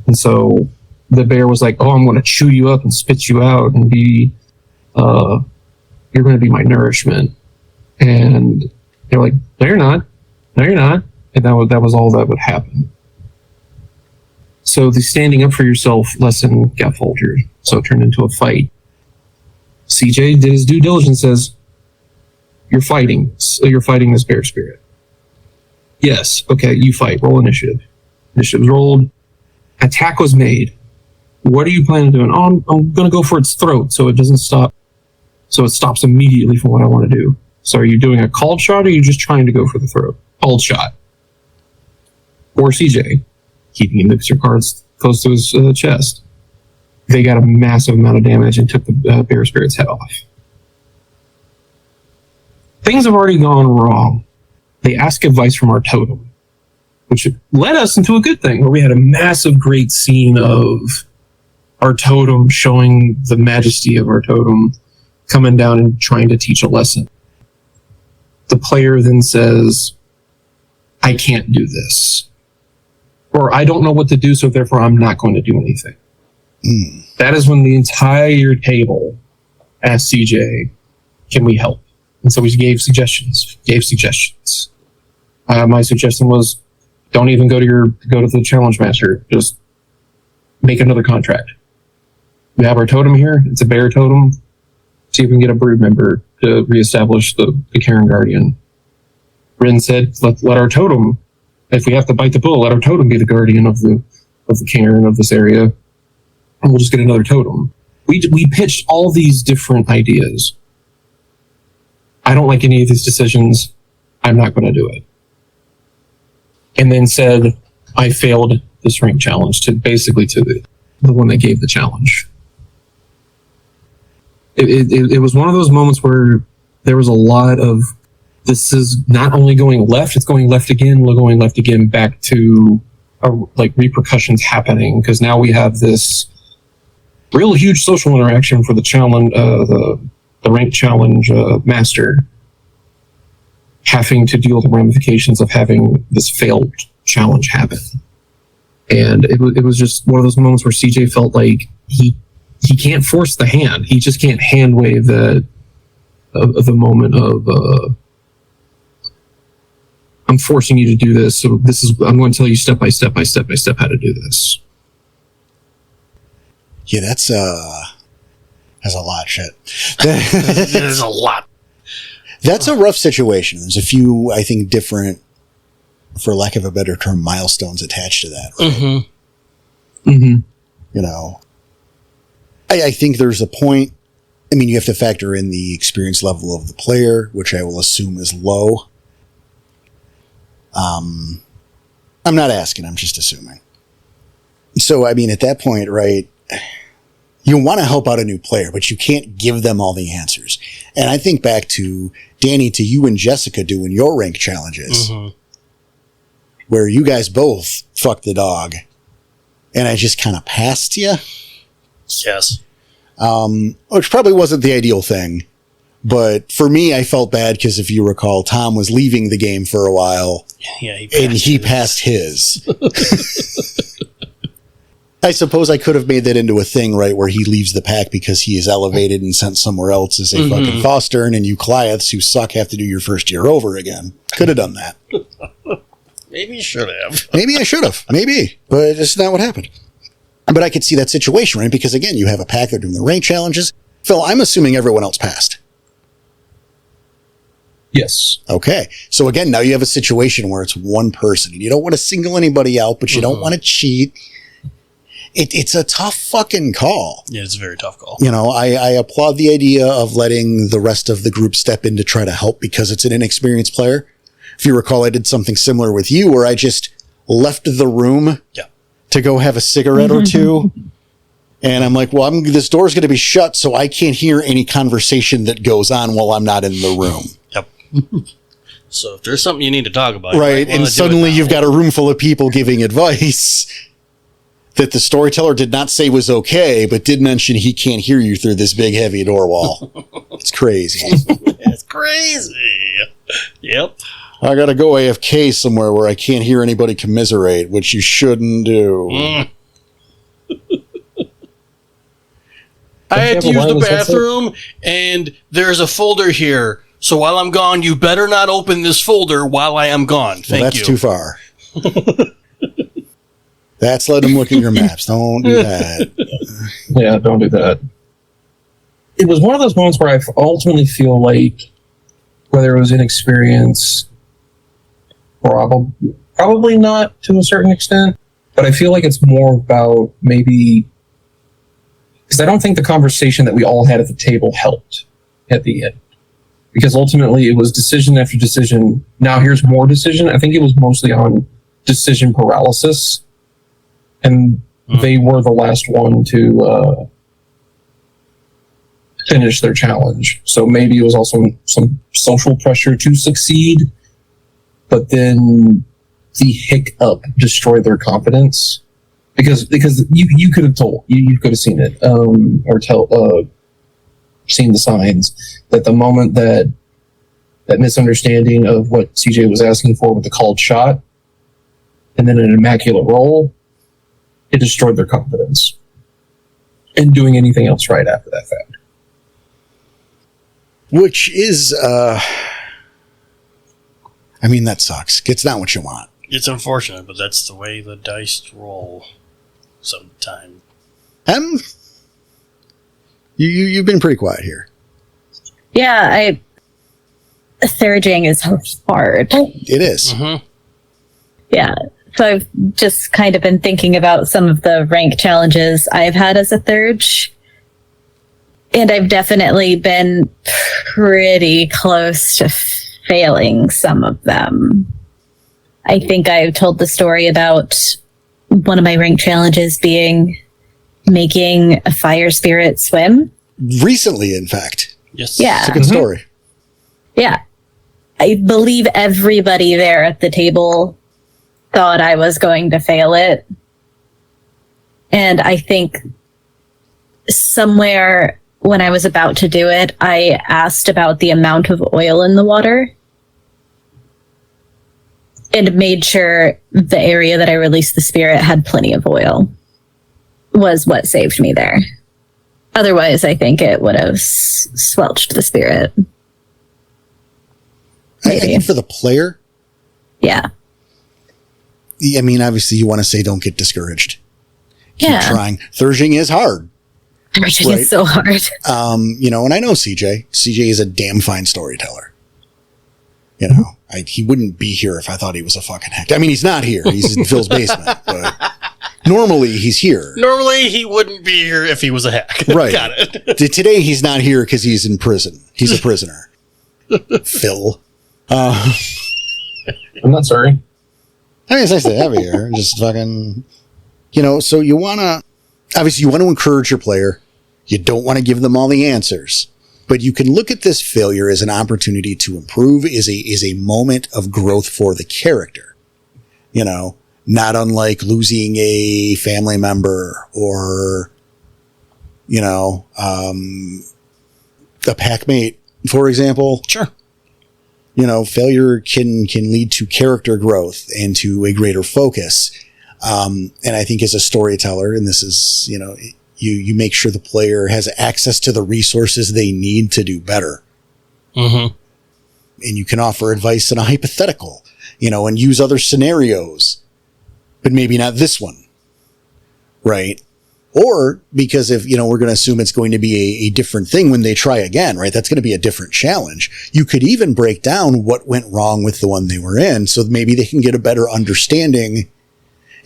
And so the bear was like, oh, I'm going to chew you up and spit you out and be, you're going to be my nourishment. And they're like, no, you're not. No, you're not. And that was all that would happen. So the standing up for yourself lesson got faltered. So it turned into a fight. CJ did his due diligence, says, you're fighting this bear spirit. Yes, okay, you fight. Roll initiative. Initiative was rolled. Attack was made. What are you planning on doing? Oh, I'm going to go for its throat so it doesn't stop. So it stops immediately from what I want to do. So are you doing a called shot or are you just trying to go for the throat? Called shot. Or CJ, keeping mixer cards close to his chest. They got a massive amount of damage and took the bear spirit's head off. Things have already gone wrong. They ask advice from our totem, which led us into a good thing where we had a massive, great scene of our totem showing the majesty of our totem coming down and trying to teach a lesson. The player then says, I can't do this. Or I don't know what to do, so therefore I'm not going to do anything. That is when the entire table asked CJ, can we help? And so we gave suggestions. My suggestion was, don't even go to the challenge master. Just make another contract. We have our totem here. It's a bear totem. See if we can get a brood member to reestablish the Karen Guardian. Bryn said, let our totem if we have to bite the bullet, let our totem be the guardian of the cairn of this area, and we'll just get another totem. We pitched all these different ideas. I don't like any of these decisions. I'm not going to do it. And then said, I failed this rank challenge to the one that gave the challenge. It was one of those moments where there was a lot of, this is not only going left, it's going left again, back to like repercussions happening, because now we have this real huge social interaction for the challenge, the rank challenge master, having to deal with the ramifications of having this failed challenge happen. And it was just one of those moments where CJ felt like he can't force the hand. He just can't hand wave the moment of I'm forcing you to do this. So I'm going to tell you step by step how to do this. Yeah, that's a lot of shit. There's a lot. That's a rough situation. There's a few, I think, different, for lack of a better term, milestones attached to that. Right? Mm-hmm. Mm-hmm. You know, I think there's a point. I mean, you have to factor in the experience level of the player, which I will assume is low. I'm not asking, I'm just assuming. So, I mean, at that point, right, you want to help out a new player, but you can't give them all the answers. And I think back to, Danny, to you and Jessica doing your rank challenges, where you guys both fucked the dog, and I just kind of passed you. Yes. Which probably wasn't the ideal thing. But for me, I felt bad because if you recall, Tom was leaving the game for a while. Yeah, he passed his. I suppose I could have made that into a thing, right, where he leaves the pack because he is elevated and sent somewhere else as a fucking Fostern, and you Cliaths who suck have to do your first year over again. Could have done that. Maybe you should have. Maybe I should have. Maybe. But it's not what happened. But I could see that situation, right? Because again, you have a pack, they're doing the rank challenges. Phil, I'm assuming everyone else passed. Yes. Okay. So again, now you have a situation where it's one person and you don't want to single anybody out, but you don't want to cheat. It's a tough fucking call. Yeah, it's a very tough call. You know, I applaud the idea of letting the rest of the group step in to try to help because it's an inexperienced player. If you recall, I did something similar with you where I just left the room to go have a cigarette or two. And I'm like, well, this door's going to be shut, so I can't hear any conversation that goes on while I'm not in the room. Yep. So if there's something you need to talk about. Right. And suddenly you've got a room full of people giving advice that the storyteller did not say was okay, but did mention he can't hear you through this big, heavy door wall. It's crazy. It's crazy. Yep. I got to go AFK somewhere where I can't hear anybody commiserate, which you shouldn't do. I had to use the bathroom, and there's a folder here. So while I'm gone, you better not open this folder while I am gone. Thank you. That's too far. That's letting them look at your maps. Don't do that. Yeah, don't do that. It was one of those moments where I ultimately feel like, whether it was inexperience, probably not to a certain extent, but I feel like it's more about maybe, because I don't think the conversation that we all had at the table helped at the end. Because ultimately it was decision after decision. Now here's more decision. I think it was mostly on decision paralysis. And they were the last one to finish their challenge. So maybe it was also some social pressure to succeed. But then the hiccup destroyed their confidence. Because you could have told, you could have seen it, or seen the signs that the moment that misunderstanding of what CJ was asking for with the called shot and then an immaculate roll, it destroyed their confidence in doing anything else right after that fact. Which is, I mean, that sucks. It's not what you want. It's unfortunate, but that's the way the dice roll sometimes. You've been pretty quiet here. Yeah, Theraging is hard. It is. Mm-hmm. Yeah. So I've just kind of been thinking about some of the rank challenges I've had as a Thurge. And I've definitely been pretty close to failing some of them. I think I told the story about one of my rank challenges being making a fire spirit swim. Recently, in fact. Yes. Yeah. It's a good story. Yeah. I believe everybody there at the table thought I was going to fail it. And I think somewhere when I was about to do it, I asked about the amount of oil in the water and made sure the area that I released the spirit had plenty of oil was what saved me there. Otherwise, I think it would have squelched the spirit. I think for the player, Yeah. I mean, obviously you want to say don't get discouraged. Keep Yeah. trying. Thurging is hard. Thurging Right. is so hard. And I know CJ. CJ is a damn fine storyteller. You know, he wouldn't be here if I thought he was a fucking hack. I mean, he's not here. He's in Phil's basement. But normally he's here. Normally, he wouldn't be here if he was a hack. Right. Got it. Today he's not here because he's in prison. He's a prisoner. Phil. I'm not sorry. I mean, it's nice to have you here. Just fucking, so you obviously you want to encourage your player. You don't want to give them all the answers, but you can look at this failure as an opportunity to improve, is a moment of growth for the character. Not unlike losing a family member or, a packmate, for example. Sure. Failure can lead to character growth and to a greater focus. And I think as a storyteller, and this is, you make sure the player has access to the resources they need to do better. Mm-hmm. And you can offer advice in a hypothetical, and use other scenarios, but maybe not this one. Right. Or because if, we're going to assume it's going to be a different thing when they try again, right? That's going to be a different challenge. You could even break down what went wrong with the one they were in, so maybe they can get a better understanding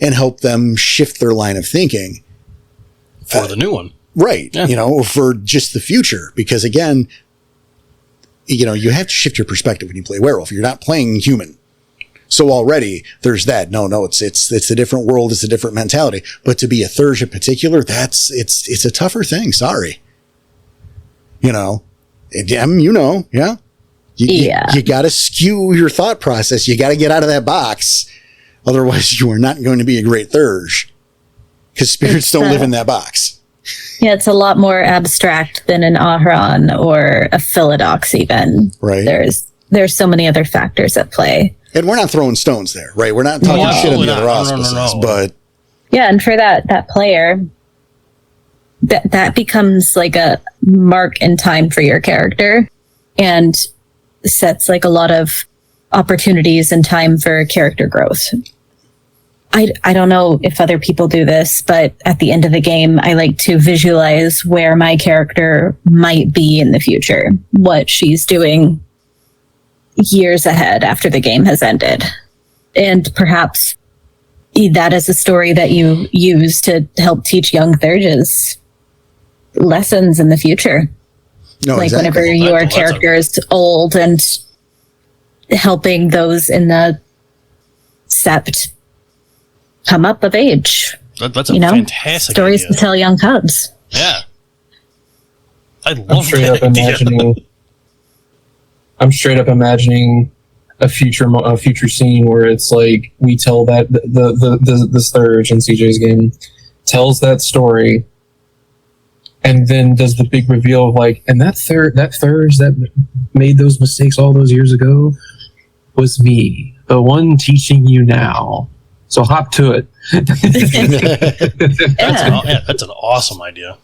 and help them shift their line of thinking. For the new one. Right. Yeah. For just the future. Because again, you have to shift your perspective when you play werewolf. You're not playing human. So already there's that. No, it's a different world. It's a different mentality. But to be a Thurge in particular, it's a tougher thing. Sorry. Yeah. You got to skew your thought process. You got to get out of that box. Otherwise you are not going to be a great Thurge because spirits don't live in that box. Yeah, it's a lot more abstract than an Ahran or a Philodox even. Right. There's so many other factors at play. And we're not throwing stones there, right? We're not talking shit on the other auspices, but yeah, and for that player, that becomes like a mark in time for your character and sets like a lot of opportunities and time for character growth. I don't know if other people do this, but at the end of the game, I like to visualize where my character might be in the future, what she's doing years ahead after the game has ended. And perhaps that is a story that you use to help teach young Thurges lessons in the future. no, Like exactly. whenever your character is old and helping those in the sept come up of age. That's a fantastic stories idea. to tell young cubs. Yeah. I I'm love straight that up idea. imagining a future scene where it's like we tell that the Thurge in CJ's game tells that story, and then does the big reveal of like, and that Thurge that made those mistakes all those years ago was me, the one teaching you now. So hop to it. That's an awesome idea.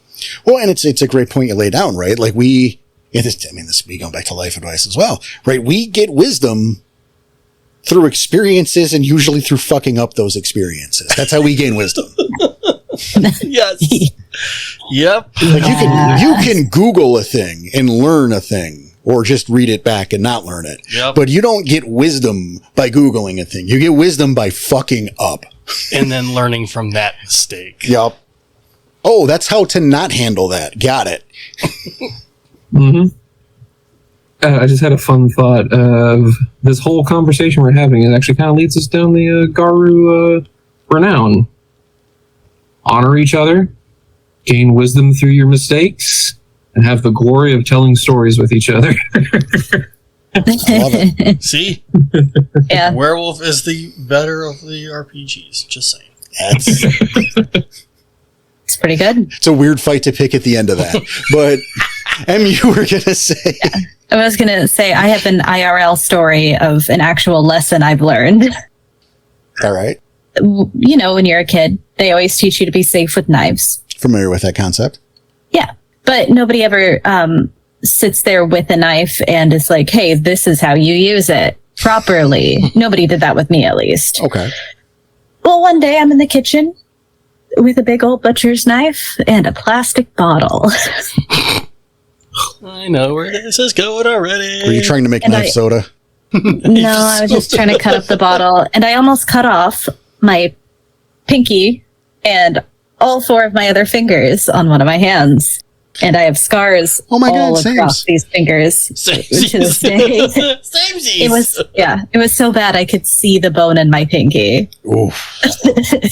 Well, and it's a great point you lay down, right? Like this would be going back to life advice as well, right? We get wisdom through experiences and usually through fucking up those experiences. That's how we gain wisdom. Yes. Yep. Like you can Google a thing and learn a thing, or just read it back and not learn it. Yep. But you don't get wisdom by Googling a thing. You get wisdom by fucking up. And then learning from that mistake. Yup. Oh, that's how to not handle that. Got it. Mm-hmm. I just had a fun thought of this whole conversation we're having. It actually kind of leads us down the Garu renown. Honor each other, gain wisdom through your mistakes, and have the glory of telling stories with each other. Love it. See? Yeah. Werewolf is the better of the RPGs. Just saying. It's pretty good. It's a weird fight to pick at the end of that. But, Em, you were going to say... I was going to say, I have an IRL story of an actual lesson I've learned. All right. You know, when you're a kid, they always teach you to be safe with knives. Familiar with that concept? Yeah. But nobody ever sits there with a knife and is like, hey, this is how you use it properly. Nobody did that with me, at least. Okay. Well, one day I'm in the kitchen with a big old butcher's knife and a plastic bottle. I know where this is going already. Were you trying to make knife soda? No, I was just trying to cut up the bottle, and I almost cut off my pinky and all 4 of my other fingers on one of my hands. And I have scars Oh my God, all across these fingers to this day. Samesies. It was so bad I could see the bone in my pinky. Oof.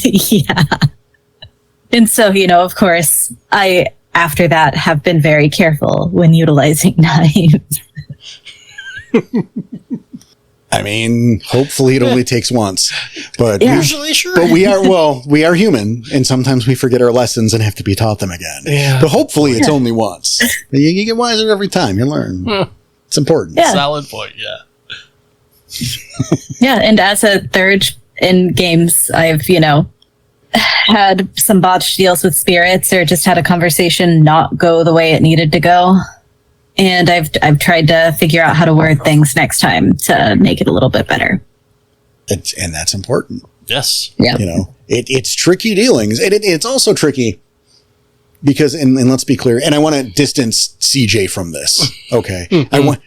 Yeah. And so, you know, of course, I, after that, have been very careful when utilizing knives. I mean, hopefully it only takes once. But Yeah. Usually, sure. But we are human, and sometimes we forget our lessons and have to be taught them again. Yeah. But hopefully it's only once. You get wiser every time. You learn. It's important. Yeah. Solid point, yeah. Yeah, and as a third in games, I've, you know, had some botched deals with spirits or just had a conversation not go the way it needed to go. And I've tried to figure out how to word things next time to make it a little bit better. And that's important. Yes. Yeah. You know, it's tricky dealings. And it's also tricky because, and let's be clear, and I want to distance CJ from this. Okay.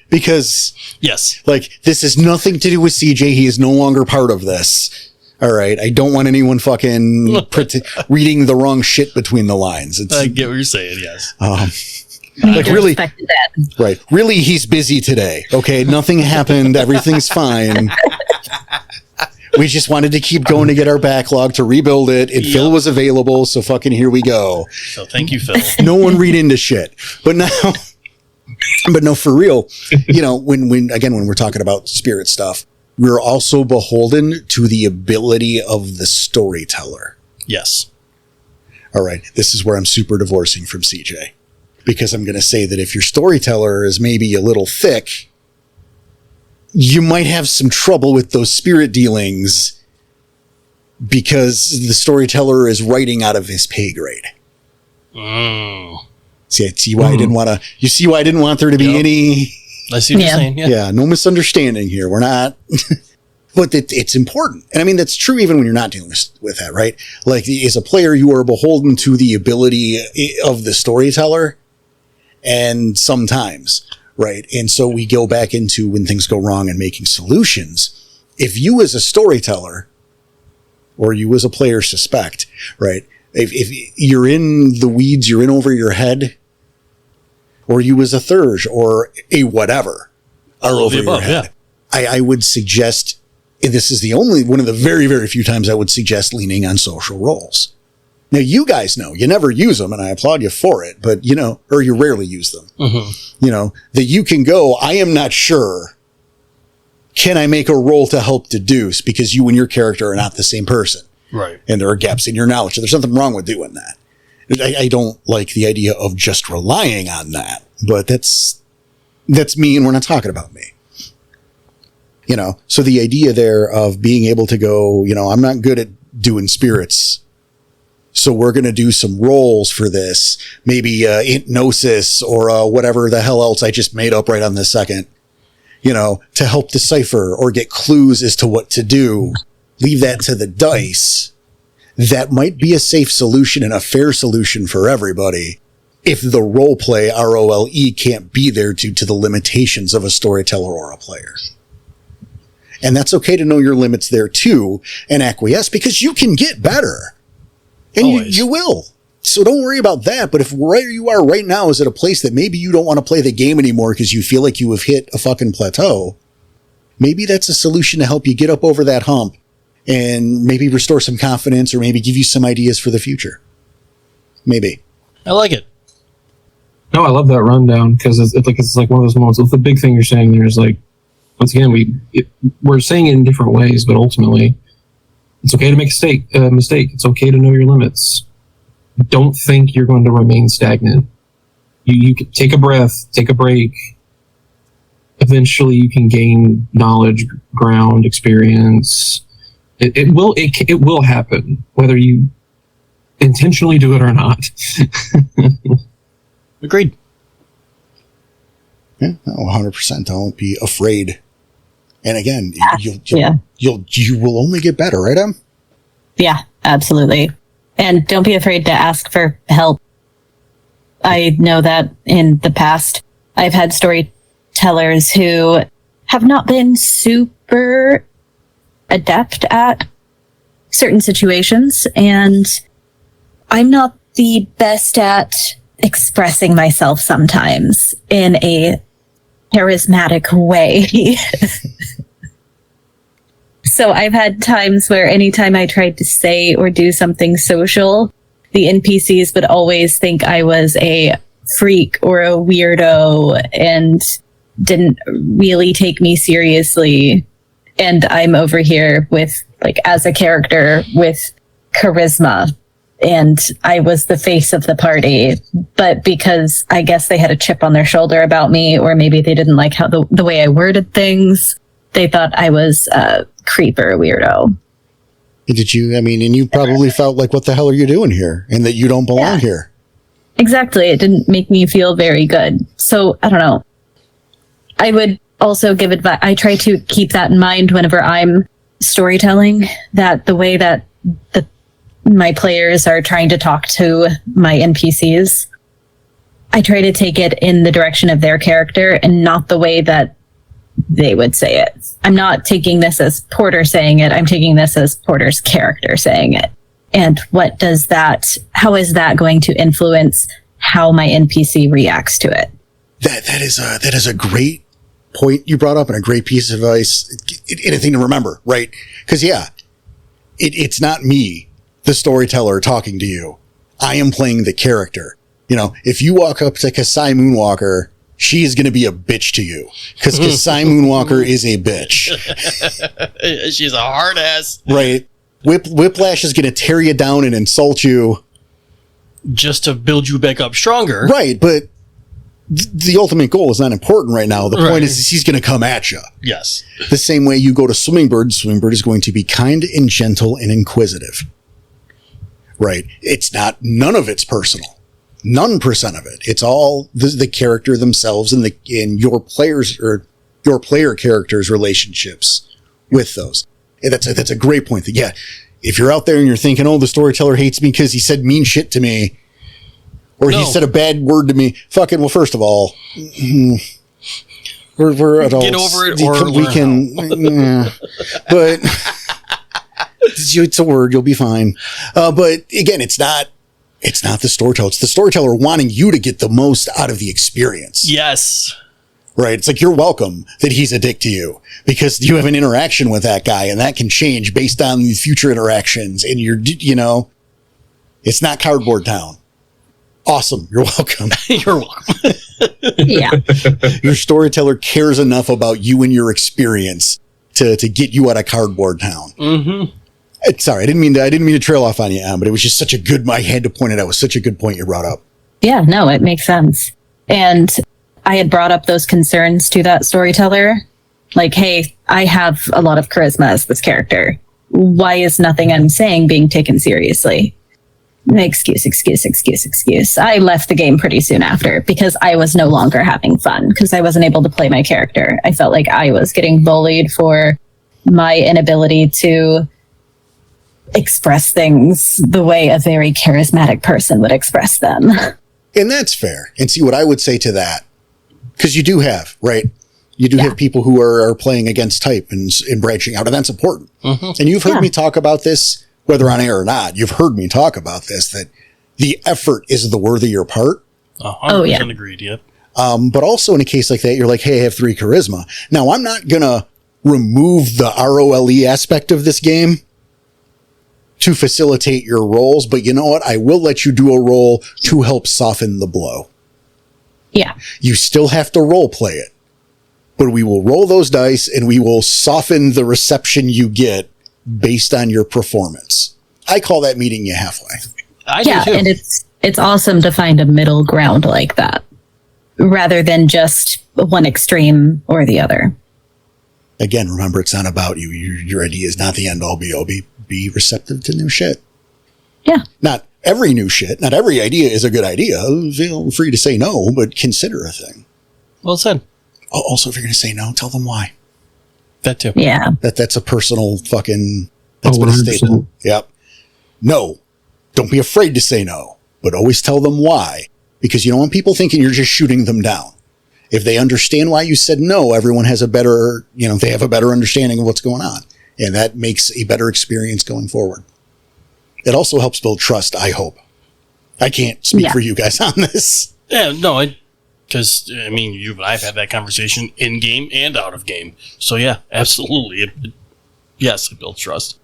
Because Yes. like, this has nothing to do with CJ. He is no longer part of this. All right. I don't want anyone fucking reading the wrong shit between the lines. I get what you're saying, yes. Like really, Respected that. right. Really, he's busy today. Okay. Nothing happened. Everything's fine. We just wanted to keep going to get our backlog to rebuild it. And Phil was available. So fucking here we go. So thank you, Phil. No one read into shit. But no, for real, you know, when we're talking about spirit stuff, we're also beholden to the ability of the storyteller. Yes. All right. This is where I'm super divorcing from CJ. Because I'm going to say that if your storyteller is maybe a little thick, you might have some trouble with those spirit dealings because the storyteller is writing out of his pay grade. See why I didn't want to, you see why I didn't want there to be any, I see what you're saying, yeah. no misunderstanding here. We're not, but it's important. And I mean, that's true even when you're not dealing with that, right? Like as a player, you are beholden to the ability of the storyteller. And sometimes, right? And so we go back into when things go wrong and making solutions. If you as a storyteller or you as a player suspect, right? If you're in the weeds, you're in over your head, or you as a thurge or a whatever are over your head. Yeah. I would suggest, and this is the only one of the very, very few times I would suggest leaning on social roles. Now, you guys know you never use them, and I applaud you for it, but you know, or you rarely use them. You know, that you can go, I am not sure. Can I make a roll to help deduce? Because you and your character are not the same person. Right. And there are gaps in your knowledge. So there's nothing wrong with doing that. I don't like the idea of just relying on that, but that's me, and we're not talking about me. You know, so the idea there of being able to go, you know, I'm not good at doing spirits. So we're going to do some rolls for this, maybe hypnosis or whatever the hell else I just made up right on this second, you know, to help decipher or get clues as to what to do. Leave that to the dice. That might be a safe solution and a fair solution for everybody. if the role play, ROLE, can't be there due to the limitations of a storyteller or a player. And that's okay to know your limits there too and acquiesce, because you can get better. And you will. So don't worry about that. But if where you are right now is at a place that maybe you don't want to play the game anymore because you feel like you have hit a fucking plateau, maybe that's a solution to help you get up over that hump and maybe restore some confidence or maybe give you some ideas for the future. Maybe. I like it. No, I love that rundown because it's like one of those moments. The big thing you're saying there is like, once again, we're saying it in different ways, but ultimately, it's okay to make a mistake. It's okay to know your limits. Don't think you're going to remain stagnant. You can take a breath, take a break. Eventually, you can gain knowledge, ground, experience. It will happen, whether you intentionally do it or not. Agreed. Yeah, 100%. Don't be afraid. And again, you will only get better, right, Em? Yeah, absolutely. And don't be afraid to ask for help. I know that in the past, I've had storytellers who have not been super adept at certain situations, and I'm not the best at expressing myself sometimes in a charismatic way. So I've had times where anytime I tried to say or do something social, the NPCs would always think I was a freak or a weirdo and didn't really take me seriously. And I'm over here with, like, as a character with charisma. And I was the face of the party, but because I guess they had a chip on their shoulder about me, or maybe they didn't like how the way I worded things, they thought I was a creep or a weirdo. Did you? I mean, and you probably felt like, what the hell are you doing here? And that you don't belong here. Exactly. It didn't make me feel very good. So I don't know. I would also give advice. I try to keep that in mind whenever I'm storytelling, that the way that my players are trying to talk to my NPCs, I try to take it in the direction of their character and not the way that they would say it. I'm not taking this as Porter saying it. I'm taking this as Porter's character saying it. And how is that going to influence how my NPC reacts to it? That is a great point you brought up and a great piece of advice. Anything to remember, right? Because it's not me, the storyteller, talking to you. I am playing the character. You know, if you walk up to Kasai Moonwalker, she is going to be a bitch to you because Kasai Moonwalker is a bitch. She's a hard ass. Right. Whiplash is going to tear you down and insult you. Just to build you back up stronger. Right, but the ultimate goal is not important right now. The point is he's going to come at you. Yes. The same way you go to Swingbird is going to be kind and gentle and inquisitive. Right. None of it's personal. None percent of it. It's all the character themselves and your players or your player characters' relationships with those. And that's a great point. If you're out there and you're thinking, oh, the storyteller hates me because he said mean shit to me, or he said a bad word to me. Well, first of all, we're adults. Get over it, or we can. But it's a word. You'll be fine. But again, it's not the storyteller. It's the storyteller wanting you to get the most out of the experience. Yes. Right. It's like, you're welcome that he's a dick to you because you have an interaction with that guy, and that can change based on the future interactions. And it's not Cardboard Town. Awesome. You're welcome. You're welcome. Yeah. Your storyteller cares enough about you and your experience to get you out of Cardboard Town. Mm-hmm. Sorry, I didn't mean to trail off on you, Em, but it was just such a good. I had to point it out. It was such a good point you brought up. Yeah, no, it makes sense. And I had brought up those concerns to that storyteller. Like, hey, I have a lot of charisma as this character. Why is nothing I'm saying being taken seriously? Excuse. I left the game pretty soon after because I was no longer having fun because I wasn't able to play my character. I felt like I was getting bullied for my inability to express things the way a very charismatic person would express them. And that's fair. And see what I would say to that, because you do have, right? You do have people who are playing against type and branching out, and that's important. And you've heard me talk about this, whether on air or not. You've heard me talk about this, that the effort is the worthier part. 100% agreed, yep. But also in a case like that, you're like, hey, I have 3 charisma. Now, I'm not going to remove the ROLE aspect of this game to facilitate your rolls, but you know what? I will let you do a roll to help soften the blow. Yeah. You still have to role play it, but we will roll those dice and we will soften the reception you get based on your performance. I call that meeting you halfway. I do too. And it's awesome to find a middle ground like that, rather than just one extreme or the other. Again, remember, it's not about you. Your idea is not the end all be all. Be receptive to new shit. Yeah. Not every new shit. Not every idea is a good idea. Feel free to say no, but consider a thing. Well said. Also, if you're going to say no, tell them why. That too. Yeah. That's a personal fucking... That's been a 100%. staple. Yep. No. Don't be afraid to say no, but always tell them why. Because you don't want people thinking you're just shooting them down. If they understand why you said no, everyone has a better, they have a better understanding of what's going on. And that makes a better experience going forward. It also helps build trust, I hope. I can't speak for you guys on this. Yeah, no, because, you and I have had that conversation in game and out of game. So, yeah, absolutely. Yes, it builds trust.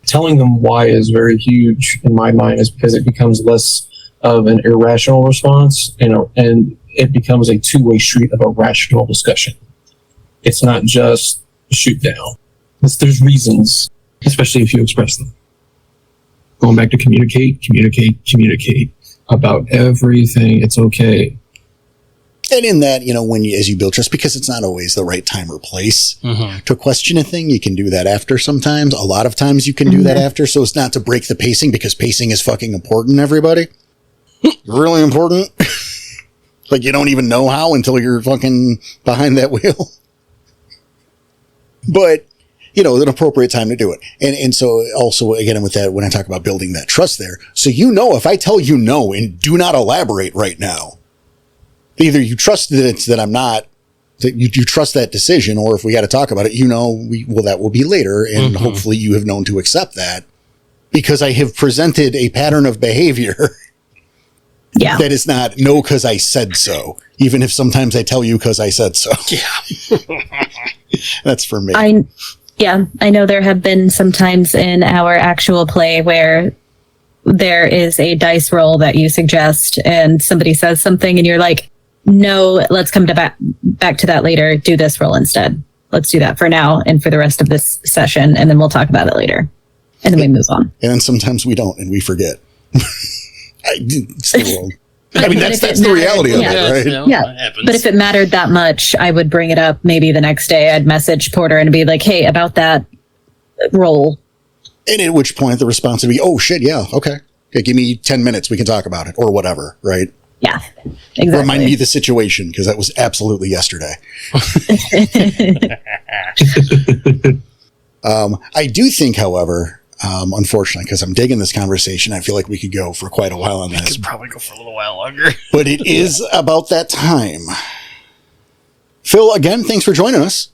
Telling them why is very huge in my mind, is because it becomes less of an irrational response, and it becomes a two-way street of a rational discussion. It's not just shoot down. There's reasons, especially if you express them. Going back to communicate about everything. It's okay. And in that, as you build trust, because it's not always the right time or place to question a thing, you can do that after sometimes. A lot of times you can do that after. So it's not to break the pacing, because pacing is fucking important, everybody. Really important. Like you don't even know how until you're fucking behind that wheel. But, an appropriate time to do it. And so also, again, with that, when I talk about building that trust there, so if I tell you no and do not elaborate right now, either you trust that I'm not, that you trust that decision, or if we got to talk about it, that will be later. And hopefully you have known to accept that, because I have presented a pattern of behavior that is not no, because I said so, even if sometimes I tell you because I said so. Yeah. That's for me. I know there have been some times in our actual play where there is a dice roll that you suggest and somebody says something and you're like, no, let's come back to that later. Do this roll instead. Let's do that for now and for the rest of this session, and then we'll talk about it later. And then we move on. And then sometimes we don't, and we forget. It's the world. That's the reality of it, right? Yeah. But if it mattered that much, I would bring it up maybe the next day. I'd message Porter and be like, hey, about that roll. And at which point the response would be, oh, shit, yeah, okay. Give me 10 minutes. We can talk about it, or whatever, right? Yeah, exactly. Remind me the situation, because that was absolutely yesterday. I do think, however, unfortunately, because I'm digging this conversation, I feel like we could go for quite a while on this. We could probably go for a little while longer. But it is about that time. Phil, again, thanks for joining us.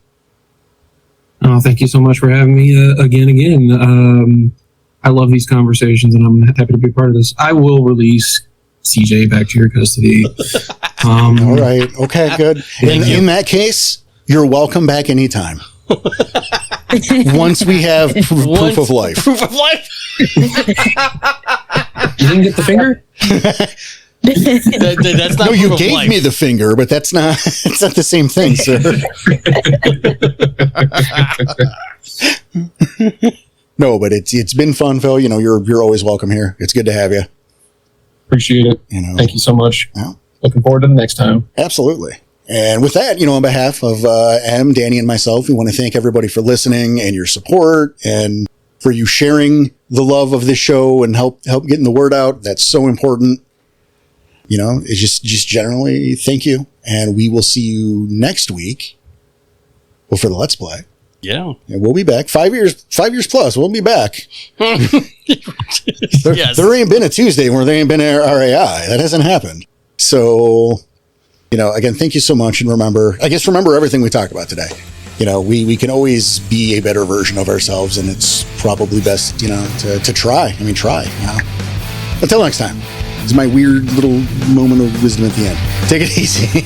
Oh, thank you so much for having me again. I love these conversations, and I'm happy to be part of this. I will release CJ back to your custody. All right. Okay, good. In that case, you're welcome back anytime. Once we have proof of life. Proof of life? You didn't get the finger? That's not no, proof you of gave life. me the finger, but it's not the same thing, sir. No, but it's been fun, Phil. You're always welcome here. It's good to have you. Appreciate it. Thank you so much. Yeah. Looking forward to the next time. Absolutely. And with that, on behalf of Em, Danny, and myself, we want to thank everybody for listening and your support, and for you sharing the love of this show and help getting the word out. That's so important. It's just generally thank you. And we will see you next week. Well, for the Let's Play Yeah. And we'll be back. 5 years plus. We'll be back. There ain't been a Tuesday where there ain't been a RAI. That hasn't happened. So, again, thank you so much. And remember everything we talked about today. We can always be a better version of ourselves, and it's probably best, to try. Try. Until next time. This is my weird little moment of wisdom at the end. Take it easy.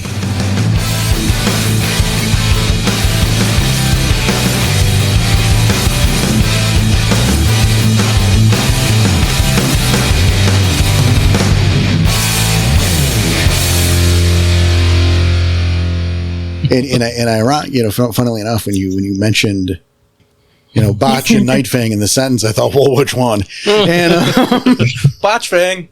And funnily enough, when you mentioned, Botch and Nightfang in the sentence, I thought, well, which one? And Botch Fang.